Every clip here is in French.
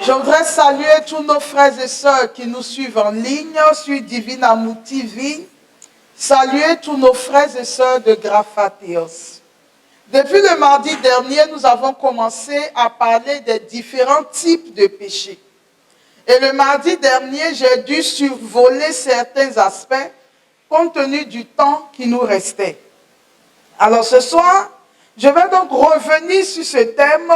Je voudrais saluer tous nos frères et sœurs qui nous suivent en ligne sur Divine Amour TV. Saluer tous nos frères et sœurs de Graphateos. Depuis le mardi dernier, nous avons commencé à parler des différents types de péchés. Et le mardi dernier, j'ai dû survoler certains aspects compte tenu du temps qui nous restait. Alors ce soir, je vais donc revenir sur ce thème,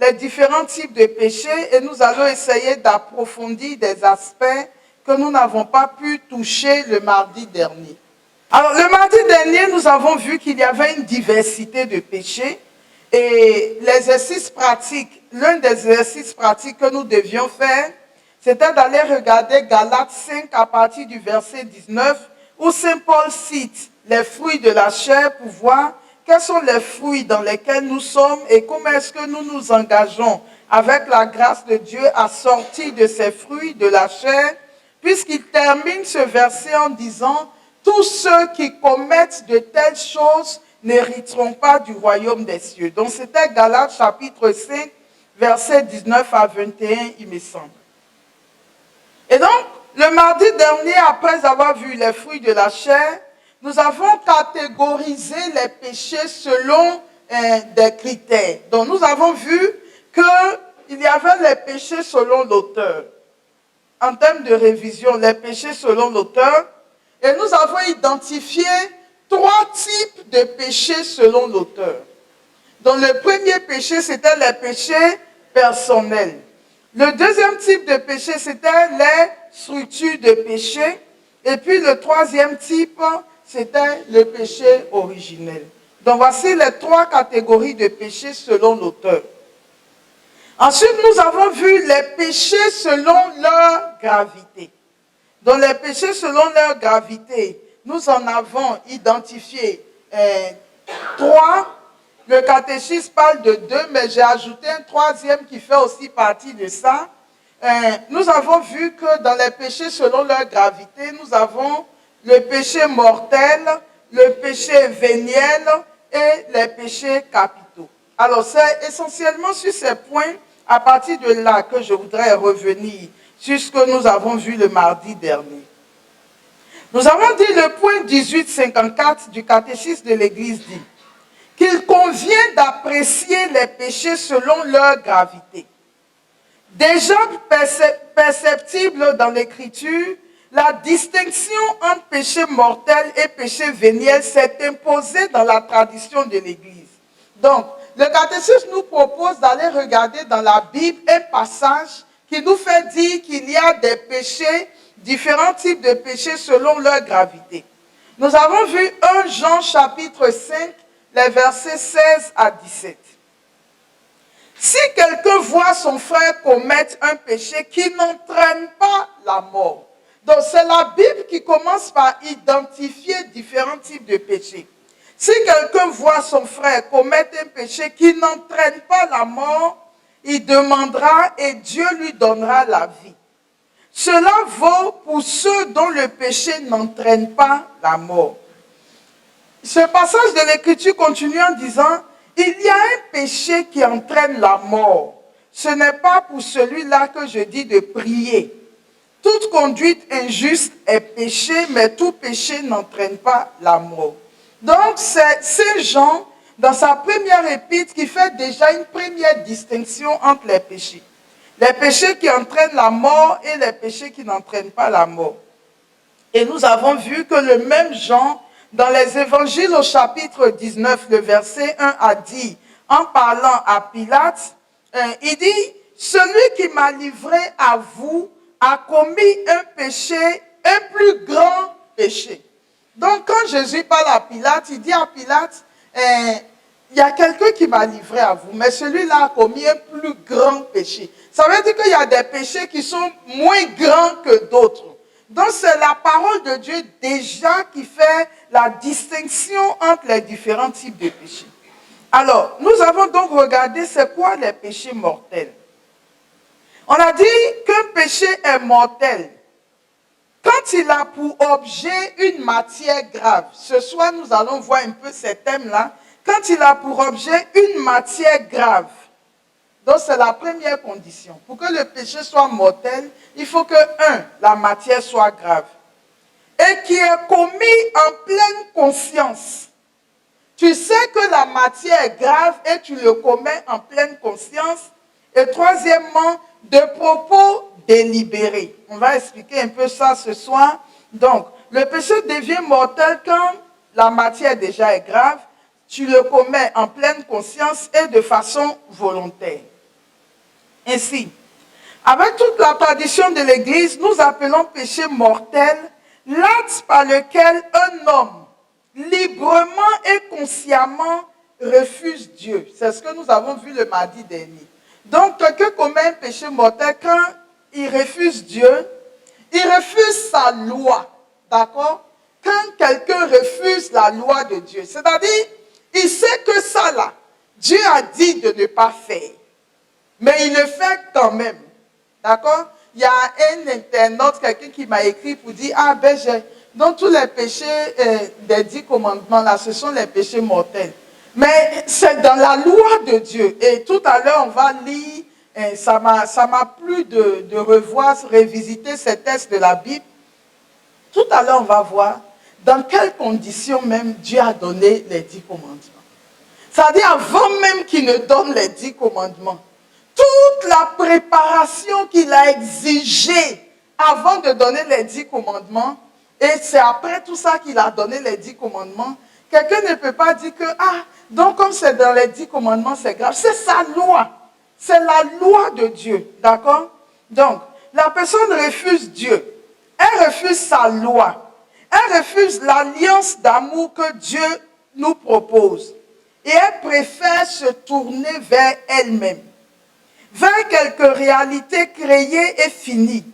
les différents types de péchés, et nous allons essayer d'approfondir des aspects que nous n'avons pas pu toucher le mardi dernier. Alors, le mardi dernier, nous avons vu qu'il y avait une diversité de péchés, et l'exercice pratique, l'un des exercices pratiques que nous devions faire, c'était d'aller regarder Galates 5 à partir du verset 19, où Saint Paul cite les fruits de la chair pour voir quels sont les fruits dans lesquels nous sommes et comment est-ce que nous nous engageons avec la grâce de Dieu à sortir de ces fruits de la chair, puisqu'il termine ce verset en disant « Tous ceux qui commettent de telles choses n'hériteront pas du royaume des cieux ». Donc c'était Galates chapitre 5, versets 19 à 21, il me semble. Et donc, le mardi dernier, après avoir vu les fruits de la chair, nous avons catégorisé les péchés selon des critères. Donc, nous avons vu qu'il y avait les péchés selon l'auteur. En termes de révision, les péchés selon l'auteur. Et nous avons identifié 3 types de péchés selon l'auteur. Donc, le premier péché, c'était les péchés personnels. Le deuxième type de péché, c'était les structures de péché. Et puis, le troisième type, c'était le péché originel. Donc, voici les 3 catégories de péchés selon l'auteur. Ensuite, nous avons vu les péchés selon leur gravité. Donc, les péchés selon leur gravité, nous en avons identifié 3. Le catéchisme parle de 2, mais j'ai ajouté un 3e qui fait aussi partie de ça. Nous avons vu que dans les péchés selon leur gravité, nous avons le péché mortel, le péché véniel et les péchés capitaux. Alors, c'est essentiellement sur ces points, à partir de là, que je voudrais revenir sur ce que nous avons vu le mardi dernier. Nous avons dit le point 1854 du catéchisme de l'Église dit qu'il convient d'apprécier les péchés selon leur gravité. Déjà perceptible dans l'Écriture, la distinction entre péché mortel et péché véniel s'est imposée dans la tradition de l'Église. Donc, le catéchisme nous propose d'aller regarder dans la Bible un passage qui nous fait dire qu'il y a des péchés, différents types de péchés selon leur gravité. Nous avons vu 1 Jean chapitre 5, les versets 16 à 17. Si quelqu'un voit son frère commettre un péché qui n'entraîne pas la mort, donc c'est la Bible qui commence par identifier différents types de péchés. Si quelqu'un voit son frère commettre un péché qui n'entraîne pas la mort, il demandera et Dieu lui donnera la vie. Cela vaut pour ceux dont le péché n'entraîne pas la mort. Ce passage de l'Écriture continue en disant « Il y a un péché qui entraîne la mort. Ce n'est pas pour celui-là que je dis de prier. Toute conduite injuste est péché, mais tout péché n'entraîne pas la mort. » Donc, c'est Saint Jean, dans sa première épître, qui fait déjà une première distinction entre les péchés. Les péchés qui entraînent la mort et les péchés qui n'entraînent pas la mort. Et nous avons vu que le même Jean, dans les évangiles au chapitre 19, le verset 1 a dit, en parlant à Pilate, il dit, « Celui qui m'a livré à vous a commis un péché, un plus grand péché. » Donc, quand Jésus parle à Pilate, il dit à Pilate, il y a quelqu'un qui m'a livré à vous, mais celui-là a commis un plus grand péché. Ça veut dire qu'il y a des péchés qui sont moins grands que d'autres. Donc, c'est la parole de Dieu déjà qui fait la distinction entre les différents types de péchés. Alors, nous avons donc regardé c'est quoi les péchés mortels. On a dit qu'un péché est mortel quand il a pour objet une matière grave. Ce soir, nous allons voir un peu ces thèmes-là. Quand il a pour objet une matière grave. Donc c'est la première condition. Pour que le péché soit mortel, il faut que, la matière soit grave. Et qui est commis en pleine conscience. Tu sais que la matière est grave et tu le commets en pleine conscience. Et troisièmement, de propos délibérés. On va expliquer un peu ça ce soir. Donc, le péché devient mortel quand la matière déjà est grave, tu le commets en pleine conscience et de façon volontaire. Ainsi, avec toute la tradition de l'Église, nous appelons péché mortel l'acte par lequel un homme, librement et consciemment, refuse Dieu. C'est ce que nous avons vu le mardi dernier. Donc, quelqu'un commet un péché mortel quand il refuse Dieu, il refuse sa loi. D'accord? Quand quelqu'un refuse la loi de Dieu, c'est-à-dire, il sait que ça là, Dieu a dit de ne pas faire. Mais il le fait quand même. D'accord? Il y a un internaute, quelqu'un qui m'a écrit pour dire, ah ben, dans tous les péchés des 10 commandements là, ce sont les péchés mortels. Mais c'est dans la loi de Dieu. Et tout à l'heure, on va lire, ça m'a plu de revoir, revisiter ces textes de la Bible. Tout à l'heure, on va voir dans quelles conditions même Dieu a donné les 10 commandements. C'est-à-dire avant même qu'il ne donne les 10 commandements. Toute la préparation qu'il a exigée avant de donner les 10 commandements, et c'est après tout ça qu'il a donné les 10 commandements, quelqu'un ne peut pas dire que, donc comme c'est dans les 10 commandements, c'est grave. C'est sa loi. C'est la loi de Dieu. D'accord? Donc, la personne refuse Dieu. Elle refuse sa loi. Elle refuse l'alliance d'amour que Dieu nous propose. Et elle préfère se tourner vers elle-même, vers quelques réalités créées et finies,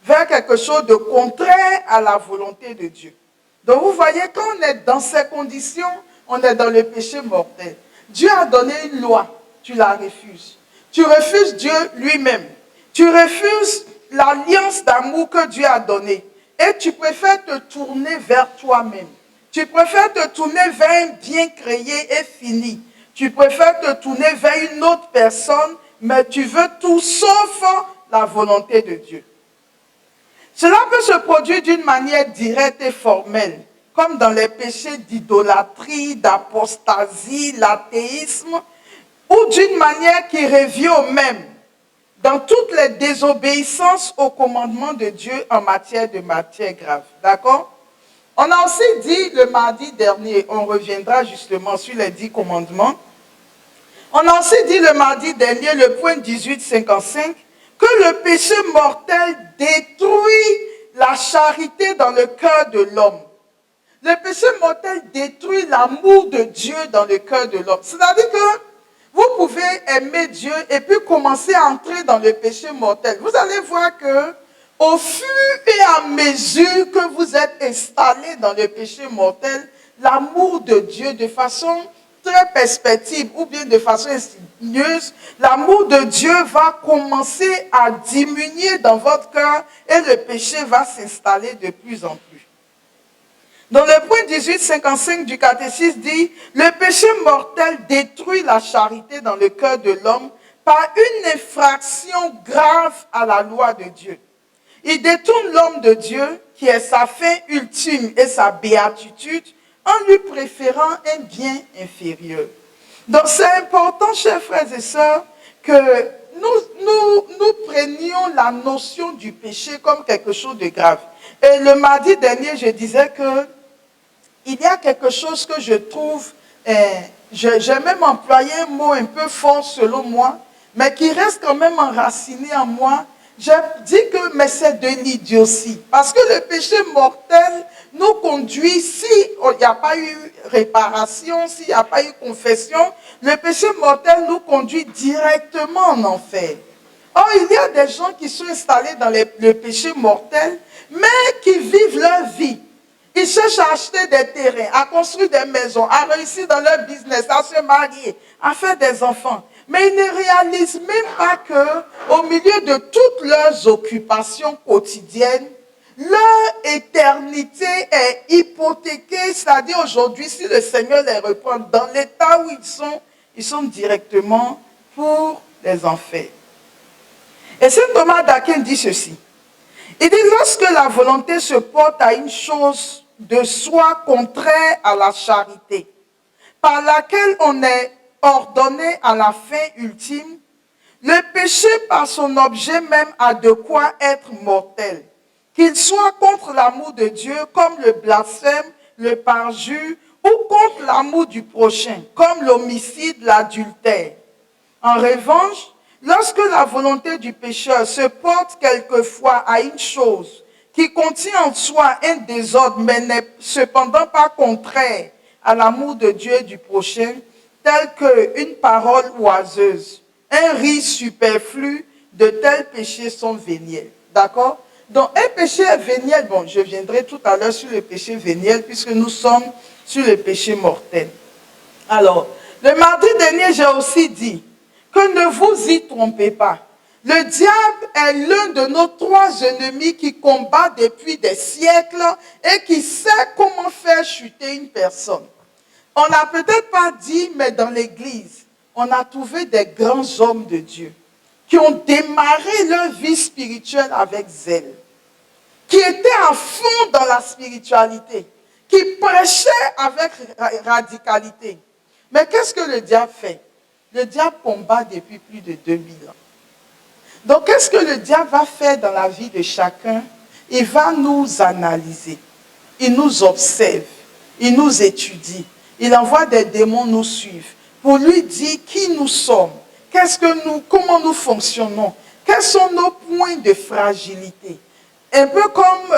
vers quelque chose de contraire à la volonté de Dieu. Donc vous voyez, quand on est dans ces conditions, on est dans le péché mortel. Dieu a donné une loi, tu la refuses. Tu refuses Dieu lui-même. Tu refuses l'alliance d'amour que Dieu a donnée. Et tu préfères te tourner vers toi-même. Tu préfères te tourner vers un bien créé et fini. Tu préfères te tourner vers une autre personne, mais tu veux tout sauf la volonté de Dieu. Cela peut se produire d'une manière directe et formelle, comme dans les péchés d'idolâtrie, d'apostasie, l'athéisme, ou d'une manière qui revient au même, dans toutes les désobéissances au commandement de Dieu en matière de matière grave. D'accord? On a aussi dit le mardi dernier, on reviendra justement sur les 10 commandements. On a aussi dit le mardi dernier, le point 1855, que le péché mortel détruit la charité dans le cœur de l'homme. Le péché mortel détruit l'amour de Dieu dans le cœur de l'homme. C'est-à-dire que vous pouvez aimer Dieu et puis commencer à entrer dans le péché mortel. Vous allez voir que au fur et à mesure que vous êtes installé dans le péché mortel, l'amour de Dieu de façon très perspective ou bien de façon insidieuse, l'amour de Dieu va commencer à diminuer dans votre cœur et le péché va s'installer de plus en plus. Dans le point 1855 du catéchisme dit, le péché mortel détruit la charité dans le cœur de l'homme par une infraction grave à la loi de Dieu. Il détourne l'homme de Dieu, qui est sa fin ultime et sa béatitude, en lui préférant un bien inférieur. Donc c'est important, chers frères et sœurs, que nous prenions la notion du péché comme quelque chose de grave. Et le mardi dernier, je disais que il y a quelque chose que je trouve, j'ai même employé un mot un peu fort selon moi, mais qui reste quand même enraciné en moi. J'ai dit que, mais c'est de l'idiotie. Parce que le péché mortel nous conduit, si il n'y a pas eu réparation, s'il n'y a pas eu confession, le péché mortel nous conduit directement en enfer. Or, il y a des gens qui sont installés dans le péché mortel, mais qui vivent leur vie. Ils cherchent à acheter des terrains, à construire des maisons, à réussir dans leur business, à se marier, à faire des enfants. Mais ils ne réalisent même pas qu'au milieu de toutes leurs occupations quotidiennes, leur éternité est hypothéquée. C'est-à-dire aujourd'hui, si le Seigneur les reprend dans l'état où ils sont directement pour les enfers. Et saint Thomas d'Aquin dit ceci. Il dit, lorsque la volonté se porte à une chose de soi contraire à la charité, par laquelle on est ordonné à la fin ultime, le péché par son objet même a de quoi être mortel, qu'il soit contre l'amour de Dieu comme le blasphème, le parjure, ou contre l'amour du prochain, comme l'homicide, l'adultère. En revanche, lorsque la volonté du pécheur se porte quelquefois à une chose qui contient en soi un désordre, mais n'est cependant pas contraire à l'amour de Dieu et du prochain, tel qu'une parole oiseuse, un rire superflu, de tels péchés sont véniels. D'accord? Donc, un péché véniel, bon, je viendrai tout à l'heure sur le péché véniel, puisque nous sommes sur le péché mortel. Alors, le mardi dernier, j'ai aussi dit que ne vous y trompez pas. Le diable est l'un de nos 3 ennemis qui combat depuis des siècles et qui sait comment faire chuter une personne. On n'a peut-être pas dit, mais dans l'église, on a trouvé des grands hommes de Dieu qui ont démarré leur vie spirituelle avec zèle, qui étaient à fond dans la spiritualité, qui prêchaient avec radicalité. Mais qu'est-ce que le diable fait? Le diable combat depuis plus de 2000 ans. Donc, qu'est-ce que le diable va faire dans la vie de chacun? Il va nous analyser, il nous observe, il nous étudie, il envoie des démons nous suivre pour lui dire qui nous sommes, comment nous fonctionnons, quels sont nos points de fragilité. Un peu comme,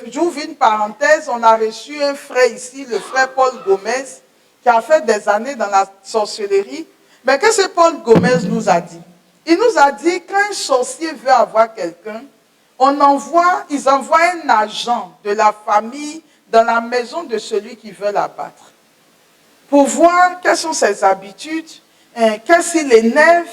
j'ouvre une parenthèse, on a reçu un frère ici, le frère Paul Gomez, qui a fait des années dans la sorcellerie. Mais qu'est-ce que Paul Gomez nous a dit? Il nous a dit, quand un sorcier veut avoir quelqu'un, ils envoient un agent de la famille dans la maison de celui qui veut l'abattre, pour voir quelles sont ses habitudes, qu'est-ce qui l'énerve,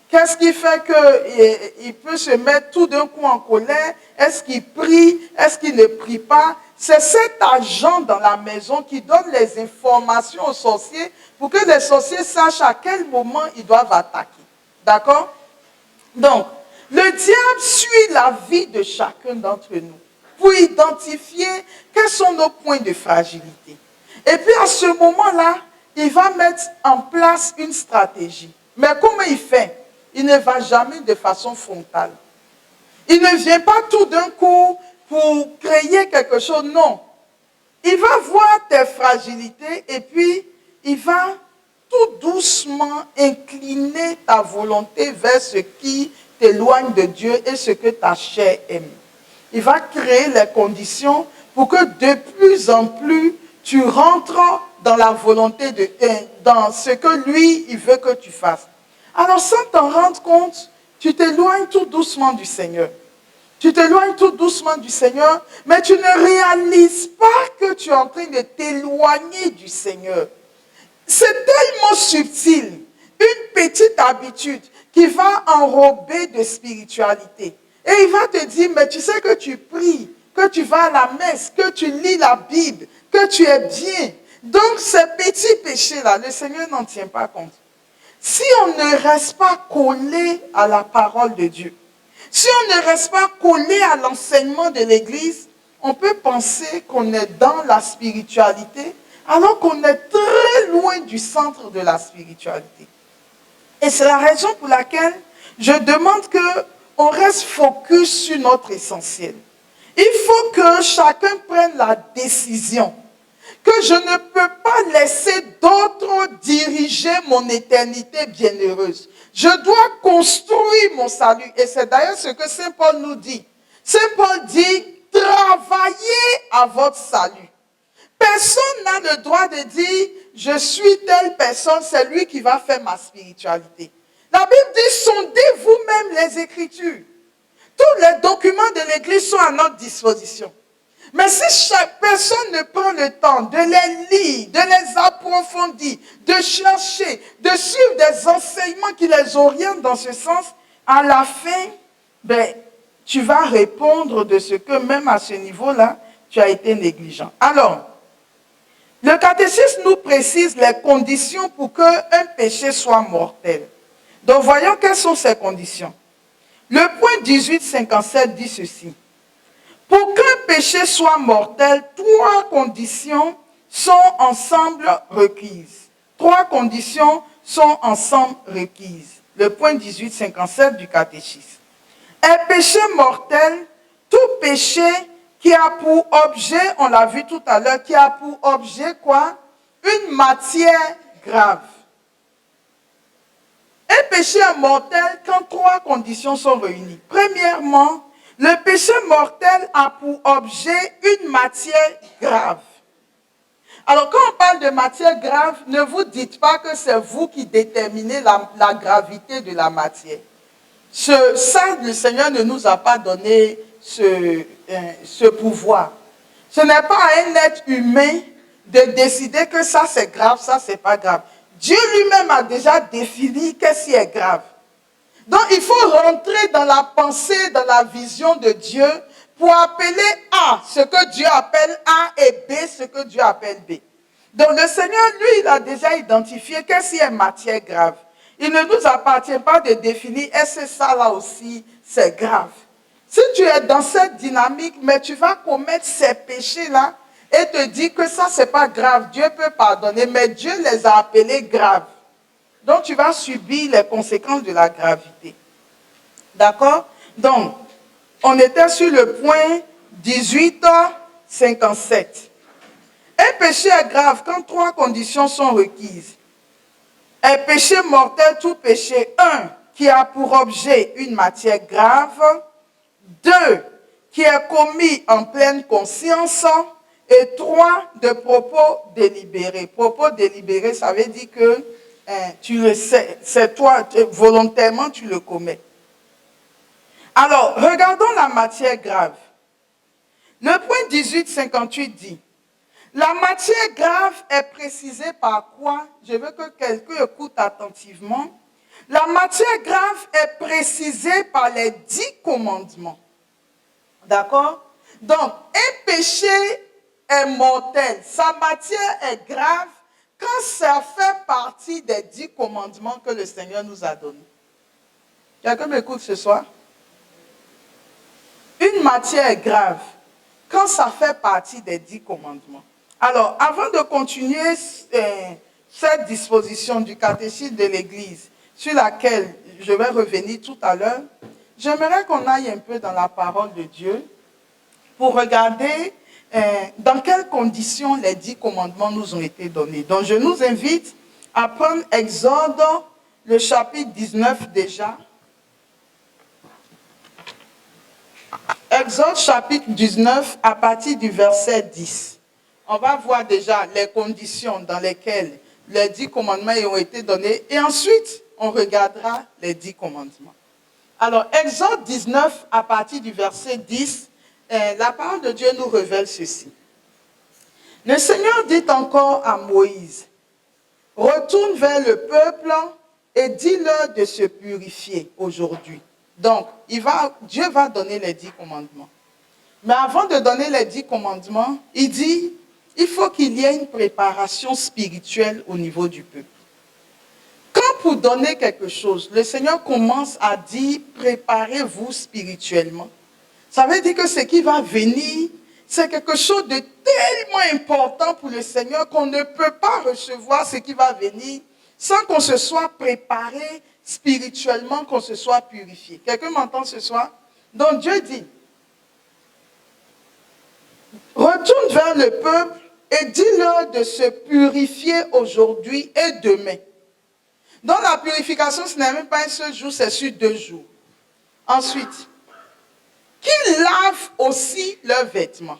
qu'est-ce qui fait qu'il peut se mettre tout d'un coup en colère, est-ce qu'il prie, est-ce qu'il ne prie pas. C'est cet agent dans la maison qui donne les informations aux sorciers pour que les sorciers sachent à quel moment ils doivent attaquer. D'accord? Donc, le diable suit la vie de chacun d'entre nous pour identifier quels sont nos points de fragilité. Et puis à ce moment-là, il va mettre en place une stratégie. Mais comment il fait? Il ne va jamais de façon frontale. Il ne vient pas tout d'un coup pour créer quelque chose, non. Il va voir tes fragilités et puis il va tout doucement incliner ta volonté vers ce qui t'éloigne de Dieu et ce que ta chair aime. Il va créer les conditions pour que de plus en plus tu rentres dans la volonté dans ce que lui, il veut que tu fasses. Alors sans t'en rendre compte, tu t'éloignes tout doucement du Seigneur. Tu t'éloignes tout doucement du Seigneur, mais tu ne réalises pas que tu es en train de t'éloigner du Seigneur. C'est tellement subtil, une petite habitude qui va enrober de spiritualité. Et il va te dire, mais tu sais que tu pries, que tu vas à la messe, que tu lis la Bible, que tu es bien. Donc ces petits péchés-là, le Seigneur n'en tient pas compte. Si on ne reste pas collé à la parole de Dieu, si on ne reste pas collé à l'enseignement de l'Église, on peut penser qu'on est dans la spiritualité, alors qu'on est très loin du centre de la spiritualité. Et c'est la raison pour laquelle je demande qu'on reste focus sur notre essentiel. Il faut que chacun prenne la décision que je ne peux pas laisser d'autres diriger mon éternité bienheureuse. Je dois construire mon salut. Et c'est d'ailleurs ce que Saint Paul nous dit. Saint Paul dit, travaillez à votre salut. Personne n'a le droit de dire, je suis telle personne, c'est lui qui va faire ma spiritualité. La Bible dit, sondez vous-même les Écritures. Tous les documents de l'Église sont à notre disposition. Mais si chaque personne ne prend le temps de les lire, de les approfondir, de chercher, de suivre des enseignements qui les orientent dans ce sens, à la fin, tu vas répondre de ce que même à ce niveau-là, tu as été négligent. Alors, le catéchisme nous précise les conditions pour qu'un péché soit mortel. Donc voyons quelles sont ces conditions. Le point 1857 dit ceci. Pour qu'un péché soit mortel, 3 conditions sont ensemble requises. 3 conditions sont ensemble requises. Le point 1857 du catéchisme. Un péché mortel, tout péché qui a pour objet, on l'a vu tout à l'heure, qui a pour objet quoi? Une matière grave. Un péché est mortel quand 3 conditions sont réunies. Premièrement, le péché mortel a pour objet une matière grave. Alors, quand on parle de matière grave, ne vous dites pas que c'est vous qui déterminez la gravité de la matière. Ça, le Seigneur ne nous a pas donné ce pouvoir. Ce n'est pas à un être humain de décider que ça c'est grave, ça c'est pas grave. Dieu lui-même a déjà défini qu'est-ce qui est grave. Donc il faut rentrer dans la pensée, dans la vision de Dieu pour appeler A ce que Dieu appelle A et B ce que Dieu appelle B. Donc le Seigneur, lui, il a déjà identifié qu'est-ce qui est matière grave. Il ne nous appartient pas de définir est-ce que ça là aussi c'est grave. Si tu es dans cette dynamique, mais tu vas commettre ces péchés-là et te dire que ça, c'est pas grave, Dieu peut pardonner, mais Dieu les a appelés graves. Donc, tu vas subir les conséquences de la gravité. D'accord? Donc, on était sur le point 1857. Un péché est grave quand 3 conditions sont requises. Un péché mortel, tout péché. 1, qui a pour objet une matière grave. 2, qui est commis en pleine conscience. Et 3, de propos délibérés. Propos délibérés, ça veut dire que tu le sais, c'est toi, volontairement tu le commets. Alors, regardons la matière grave. Le point 1858 dit, la matière grave est précisée par quoi? Je veux que quelqu'un écoute attentivement. La matière grave est précisée par les 10 commandements. D'accord? Donc, un péché est mortel. Sa matière est grave quand ça fait partie des 10 commandements que le Seigneur nous a donnés. Quelqu'un m'écoute ce soir? Une matière est grave quand ça fait partie des 10 commandements. Alors, avant de continuer cette disposition du catéchisme de l'Église, sur laquelle je vais revenir tout à l'heure, j'aimerais qu'on aille un peu dans la parole de Dieu pour regarder dans quelles conditions les 10 commandements nous ont été donnés. Donc, je nous invite à prendre Exode, le chapitre 19 déjà. Exode chapitre 19 à partir du verset 10. On va voir déjà les conditions dans lesquelles les 10 commandements ont été donnés et ensuite on regardera les 10 commandements. Alors, Exode 19 à partir du verset 10, la parole de Dieu nous révèle ceci. Le Seigneur dit encore à Moïse, retourne vers le peuple et dis-leur de se purifier aujourd'hui. Donc, Dieu va donner les 10 commandements. Mais avant de donner les 10 commandements, il dit, il faut qu'il y ait une préparation spirituelle au niveau du peuple. Quand pour donner quelque chose, le Seigneur commence à dire, préparez-vous spirituellement. Ça veut dire que ce qui va venir, c'est quelque chose de tellement important pour le Seigneur qu'on ne peut pas recevoir ce qui va venir sans qu'on se soit préparé spirituellement, qu'on se soit purifié. Quelqu'un m'entend ce soir? Donc Dieu dit, retourne vers le peuple et dis-leur de se purifier aujourd'hui et demain. Donc la purification, ce n'est même pas un seul jour, c'est sur 2 jours. Ensuite, qu'ils lavent aussi leurs vêtements.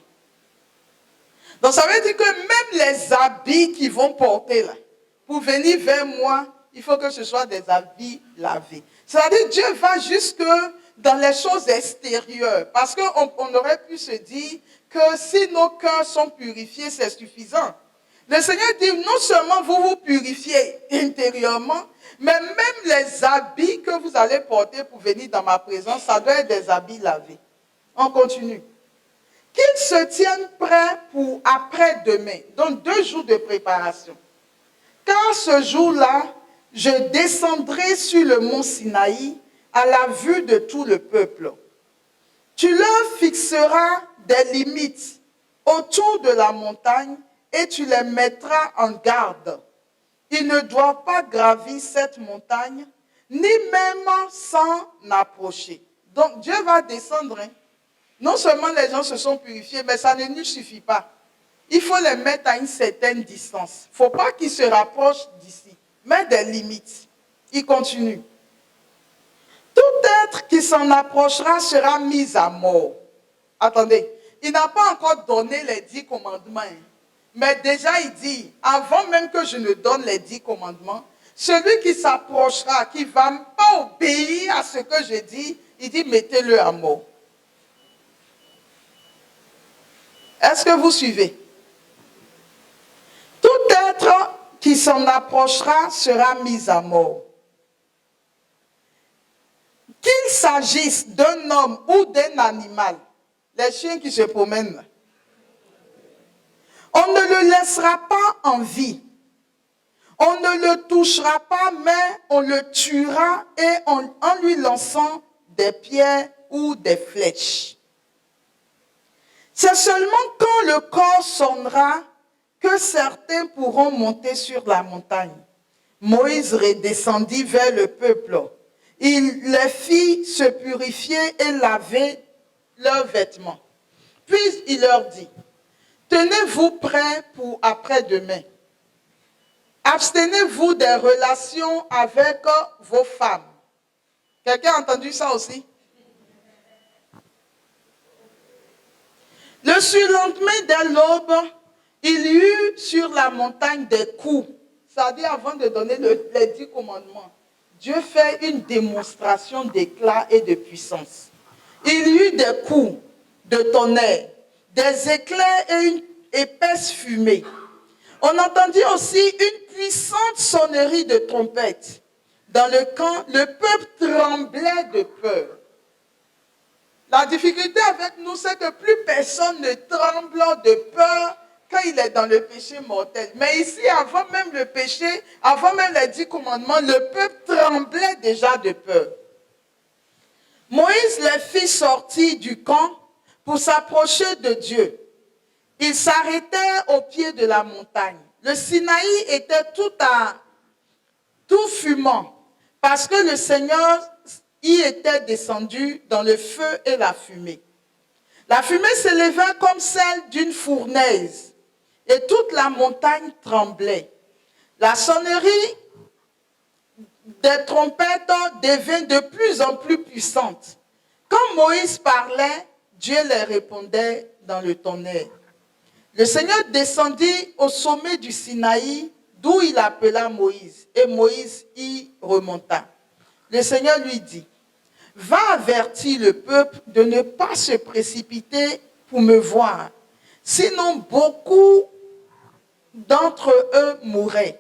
Donc ça veut dire que même les habits qu'ils vont porter là, pour venir vers moi, il faut que ce soit des habits lavés. C'est-à-dire Dieu va jusque dans les choses extérieures. Parce qu'on aurait pu se dire que si nos cœurs sont purifiés, c'est suffisant. Le Seigneur dit non seulement vous vous purifiez intérieurement, mais même les habits que vous allez porter pour venir dans ma présence, ça doit être des habits lavés. On continue. Qu'ils se tiennent prêts pour après-demain. Donc 2 jours de préparation. Car ce jour-là, je descendrai sur le mont Sinaï à la vue de tout le peuple. Tu leur fixeras des limites autour de la montagne et tu les mettras en garde. Ils ne doivent pas gravir cette montagne, ni même s'en approcher. Donc Dieu va descendre. Non seulement les gens se sont purifiés, mais ça ne lui suffit pas. Il faut les mettre à une certaine distance. Il ne faut pas qu'ils se rapprochent d'ici. Mais des limites. Il continue. Tout être qui s'en approchera sera mis à mort. Attendez, il n'a pas encore donné les 10 commandements. Mais déjà il dit, avant même que je ne donne les 10 commandements, celui qui s'approchera, qui ne va pas obéir à ce que je dis, il dit, mettez-le à mort. Est-ce que vous suivez? Tout être qui s'en approchera sera mis à mort. Qu'il s'agisse d'un homme ou d'un animal, les chiens qui se promènent, on ne le laissera pas en vie. On ne le touchera pas, mais on le tuera et en lui lançant des pierres ou des flèches. C'est seulement quand le corps sonnera que certains pourront monter sur la montagne. Moïse redescendit vers le peuple. Il les fit se purifier et laver leurs vêtements. Puis il leur dit, tenez-vous prêts pour après-demain. Abstenez-vous des relations avec vos femmes. Quelqu'un a entendu ça aussi? Le surlendemain dès l'aube, il y eut sur la montagne des coups. C'est-à-dire avant de donner les 10 commandements, Dieu fait une démonstration d'éclat et de puissance. Il y eut des coups de tonnerre, des éclairs et une épaisse fumée. On entendit aussi une puissante sonnerie de trompette. Dans le camp, le peuple tremblait de peur. La difficulté avec nous, c'est que plus personne ne tremble de peur quand il est dans le péché mortel. Mais ici, avant même le péché, avant même les 10 commandements, le peuple tremblait déjà de peur. Moïse les fit sortir du camp pour s'approcher de Dieu. Ils s'arrêtèrent au pied de la montagne. Le Sinaï était tout fumant parce que le Seigneur y était descendu dans le feu et la fumée. La fumée s'élevait comme celle d'une fournaise et toute la montagne tremblait. La sonnerie des trompettes devint de plus en plus puissante. Quand Moïse parlait, Dieu les répondait dans le tonnerre. Le Seigneur descendit au sommet du Sinaï, d'où il appela Moïse, et Moïse y remonta. Le Seigneur lui dit, va avertir le peuple de ne pas se précipiter pour me voir, sinon beaucoup d'entre eux mourraient.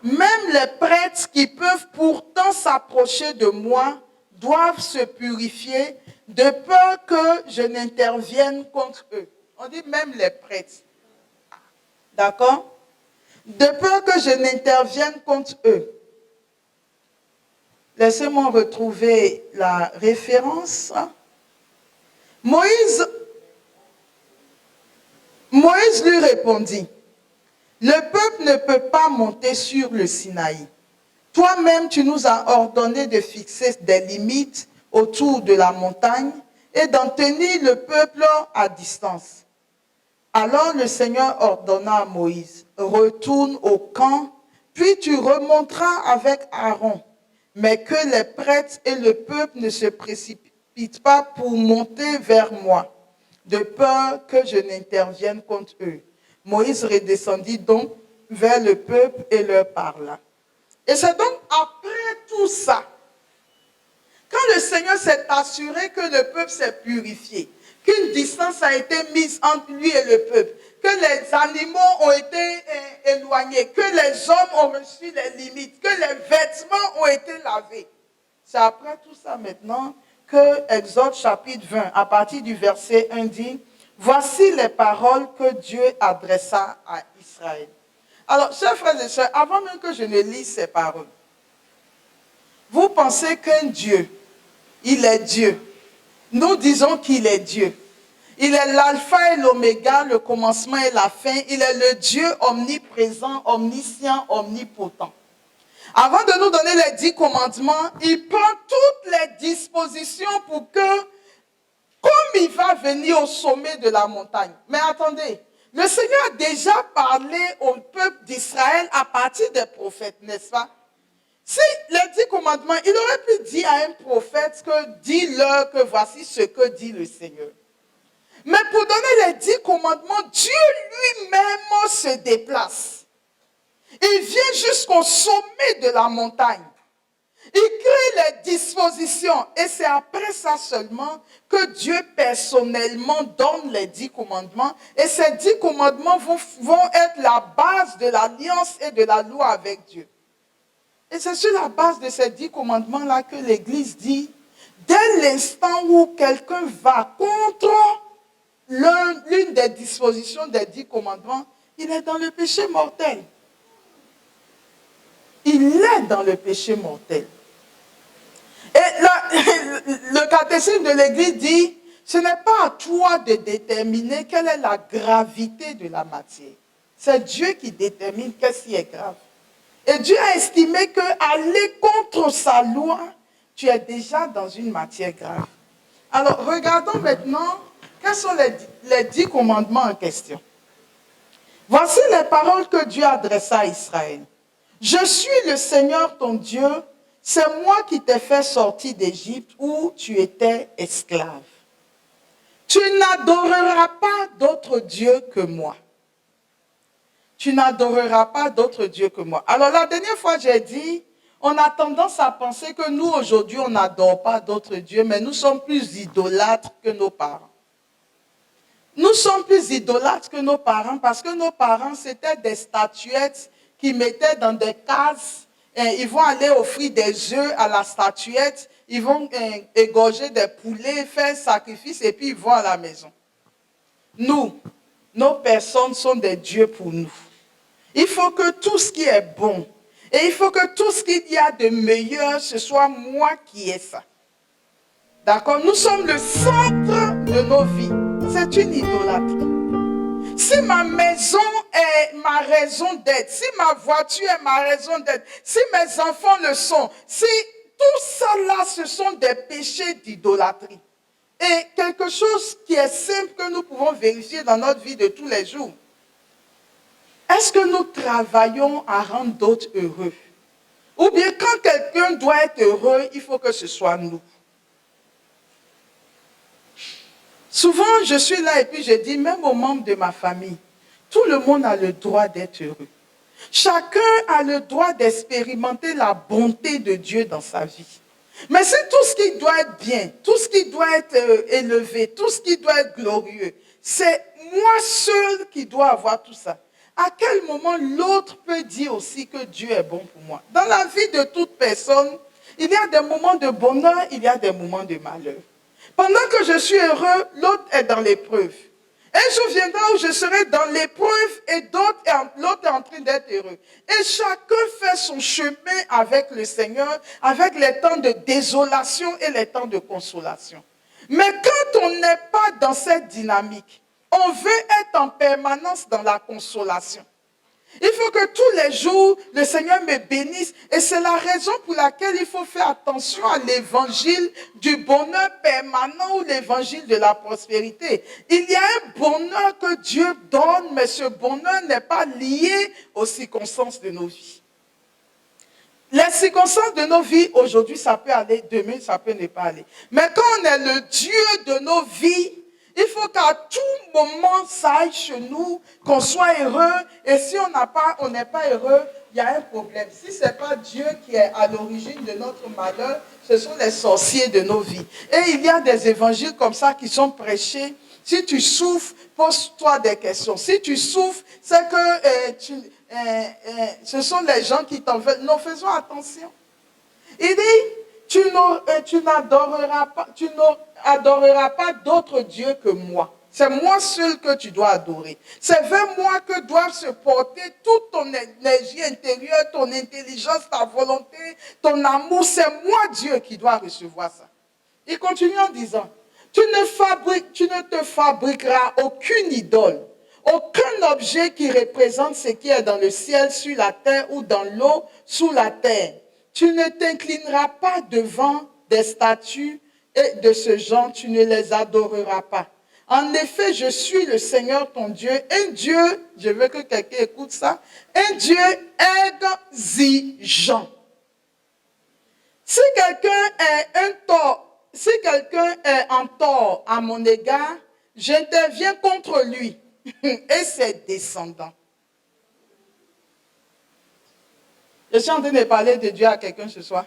Même les prêtres qui peuvent pourtant s'approcher de moi doivent se purifier de peur que je n'intervienne contre eux. On dit même les prêtres. D'accord? De peur que je n'intervienne contre eux. Laissez-moi retrouver la référence. Moïse lui répondit, le peuple ne peut pas monter sur le Sinaï. Toi-même, tu nous as ordonné de fixer des limites autour de la montagne et d'en tenir le peuple à distance. Alors le Seigneur ordonna à Moïse, retourne au camp, puis tu remonteras avec Aaron, mais que les prêtres et le peuple ne se précipitent pas pour monter vers moi, de peur que je n'intervienne contre eux. Moïse redescendit donc vers le peuple et leur parla. Et c'est donc après tout ça, quand le Seigneur s'est assuré que le peuple s'est purifié, qu'une distance a été mise entre lui et le peuple, que les animaux ont été éloignés, que les hommes ont reçu les limites, que les vêtements ont été lavés. C'est après tout ça maintenant que Exode chapitre 20, à partir du verset 1 dit, voici les paroles que Dieu adressa à Israël. Alors, chers frères et sœurs, avant même que je ne lise ces paroles, vous pensez qu'un Dieu, il est Dieu. Nous disons qu'il est Dieu. Il est l'alpha et l'oméga, le commencement et la fin. Il est le Dieu omniprésent, omniscient, omnipotent. Avant de nous donner les 10 commandements, il prend toutes les dispositions pour que, comme il va venir au sommet de la montagne. Mais attendez, le Seigneur a déjà parlé au peuple d'Israël à partir des prophètes, n'est-ce pas? Si les 10 commandements, il aurait pu dire à un prophète que dis-leur que voici ce que dit le Seigneur. Mais pour donner les 10 commandements, Dieu lui-même se déplace. Il vient jusqu'au sommet de la montagne. Il crée les dispositions et c'est après ça seulement que Dieu personnellement donne les 10 commandements et ces 10 commandements vont être la base de l'alliance et de la loi avec Dieu. Et c'est sur la base de ces 10 commandements-là que l'Église dit, dès l'instant où quelqu'un va contre l'une des dispositions des 10 commandements, il est dans le péché mortel. Il est dans le péché mortel. Et là, le catéchisme de l'Église dit, ce n'est pas à toi de déterminer quelle est la gravité de la matière. C'est Dieu qui détermine qu'est-ce qui est grave. Et Dieu a estimé qu'aller contre sa loi, tu es déjà dans une matière grave. Alors, regardons maintenant quels sont les 10 commandements en question. Voici les paroles que Dieu adressa à Israël. Je suis le Seigneur ton Dieu, c'est moi qui t'ai fait sortir d'Égypte où tu étais esclave. Tu n'adoreras pas d'autre Dieu que moi. Tu n'adoreras pas d'autre Dieu que moi. Alors la dernière fois, j'ai dit, on a tendance à penser que nous, aujourd'hui, on n'adore pas d'autres dieux, mais nous sommes plus idolâtres que nos parents. Nous sommes plus idolâtres que nos parents parce que nos parents, c'était des statuettes qu'ils mettaient dans des cases. Et ils vont aller offrir des œufs à la statuette, ils vont égorger des poulets, faire sacrifice et puis ils vont à la maison. Nous, nos personnes sont des dieux pour nous. Il faut que tout ce qui est bon et il faut que tout ce qu'il y a de meilleur, ce soit moi qui ai ça. D'accord? Nous sommes le centre de nos vies. C'est une idolâtrie. Si ma maison est ma raison d'être, si ma voiture est ma raison d'être, si mes enfants le sont, si tout ça là, ce sont des péchés d'idolâtrie. Et quelque chose qui est simple que nous pouvons vérifier dans notre vie de tous les jours. Est-ce que nous travaillons à rendre d'autres heureux? Ou bien quand quelqu'un doit être heureux, il faut que ce soit nous. Souvent, je suis là et puis je dis, même aux membres de ma famille, tout le monde a le droit d'être heureux. Chacun a le droit d'expérimenter la bonté de Dieu dans sa vie. Mais c'est tout ce qui doit être bien, tout ce qui doit être élevé, tout ce qui doit être glorieux. C'est moi seul qui dois avoir tout ça. À quel moment l'autre peut dire aussi que Dieu est bon pour moi? Dans la vie de toute personne, il y a des moments de bonheur, il y a des moments de malheur. Pendant que je suis heureux, l'autre est dans l'épreuve. Un jour viendra où je serai dans l'épreuve et l'autre est en train d'être heureux. Et chacun fait son chemin avec le Seigneur, avec les temps de désolation et les temps de consolation. Mais quand on n'est pas dans cette dynamique, on veut être en permanence dans la consolation. Il faut que tous les jours, le Seigneur me bénisse. Et c'est la raison pour laquelle il faut faire attention à l'évangile du bonheur permanent ou l'évangile de la prospérité. Il y a un bonheur que Dieu donne, mais ce bonheur n'est pas lié aux circonstances de nos vies. Les circonstances de nos vies, aujourd'hui, ça peut aller, demain, ça peut ne pas aller. Mais quand on est le Dieu de nos vies, il faut qu'à tout moment, ça aille chez nous, qu'on soit heureux. Et si on n'est pas heureux, il y a un problème. Si ce n'est pas Dieu qui est à l'origine de notre malheur, ce sont les sorciers de nos vies. Et il y a des évangiles comme ça qui sont prêchés. Si tu souffres, pose-toi des questions. Si tu souffres, c'est que ce sont les gens qui t'en veulent. Non, faisons attention. Il dit, tu n'adoreras pas d'autre Dieu que moi. C'est moi seul que tu dois adorer. C'est vers moi que doivent se porter toute ton énergie intérieure, ton intelligence, ta volonté, ton amour. C'est moi, Dieu, qui dois recevoir ça. Il continue en disant, tu ne te fabriqueras aucune idole, aucun objet qui représente ce qui est dans le ciel, sur la terre ou dans l'eau, sous la terre. Tu ne t'inclineras pas devant des statues et de ce genre, tu ne les adoreras pas. En effet, je suis le Seigneur ton Dieu, un Dieu, je veux que quelqu'un écoute ça, un Dieu exigeant. Si quelqu'un est en tort à mon égard, j'interviens contre lui et ses descendants. Je suis en train de parler de Dieu à quelqu'un ce soir.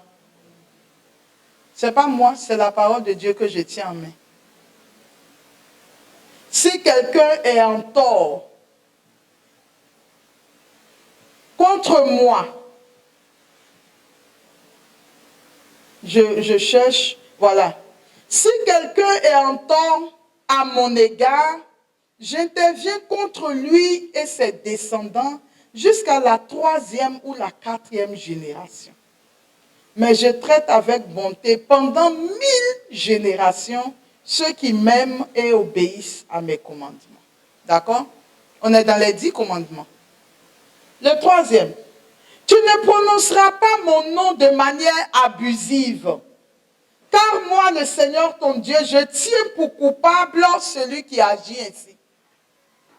Ce n'est pas moi, c'est la parole de Dieu que je tiens en main. Si quelqu'un est en tort contre moi, je cherche, voilà. Si quelqu'un est en tort à mon égard, j'interviens contre lui et ses descendants jusqu'à la 3e ou la 4e génération. Mais je traite avec bonté pendant 1000 générations ceux qui m'aiment et obéissent à mes commandements. D'accord? On est dans les 10 commandements. Le 3e, tu ne prononceras pas mon nom de manière abusive. Car moi, le Seigneur ton Dieu, je tiens pour coupable celui qui agit ainsi.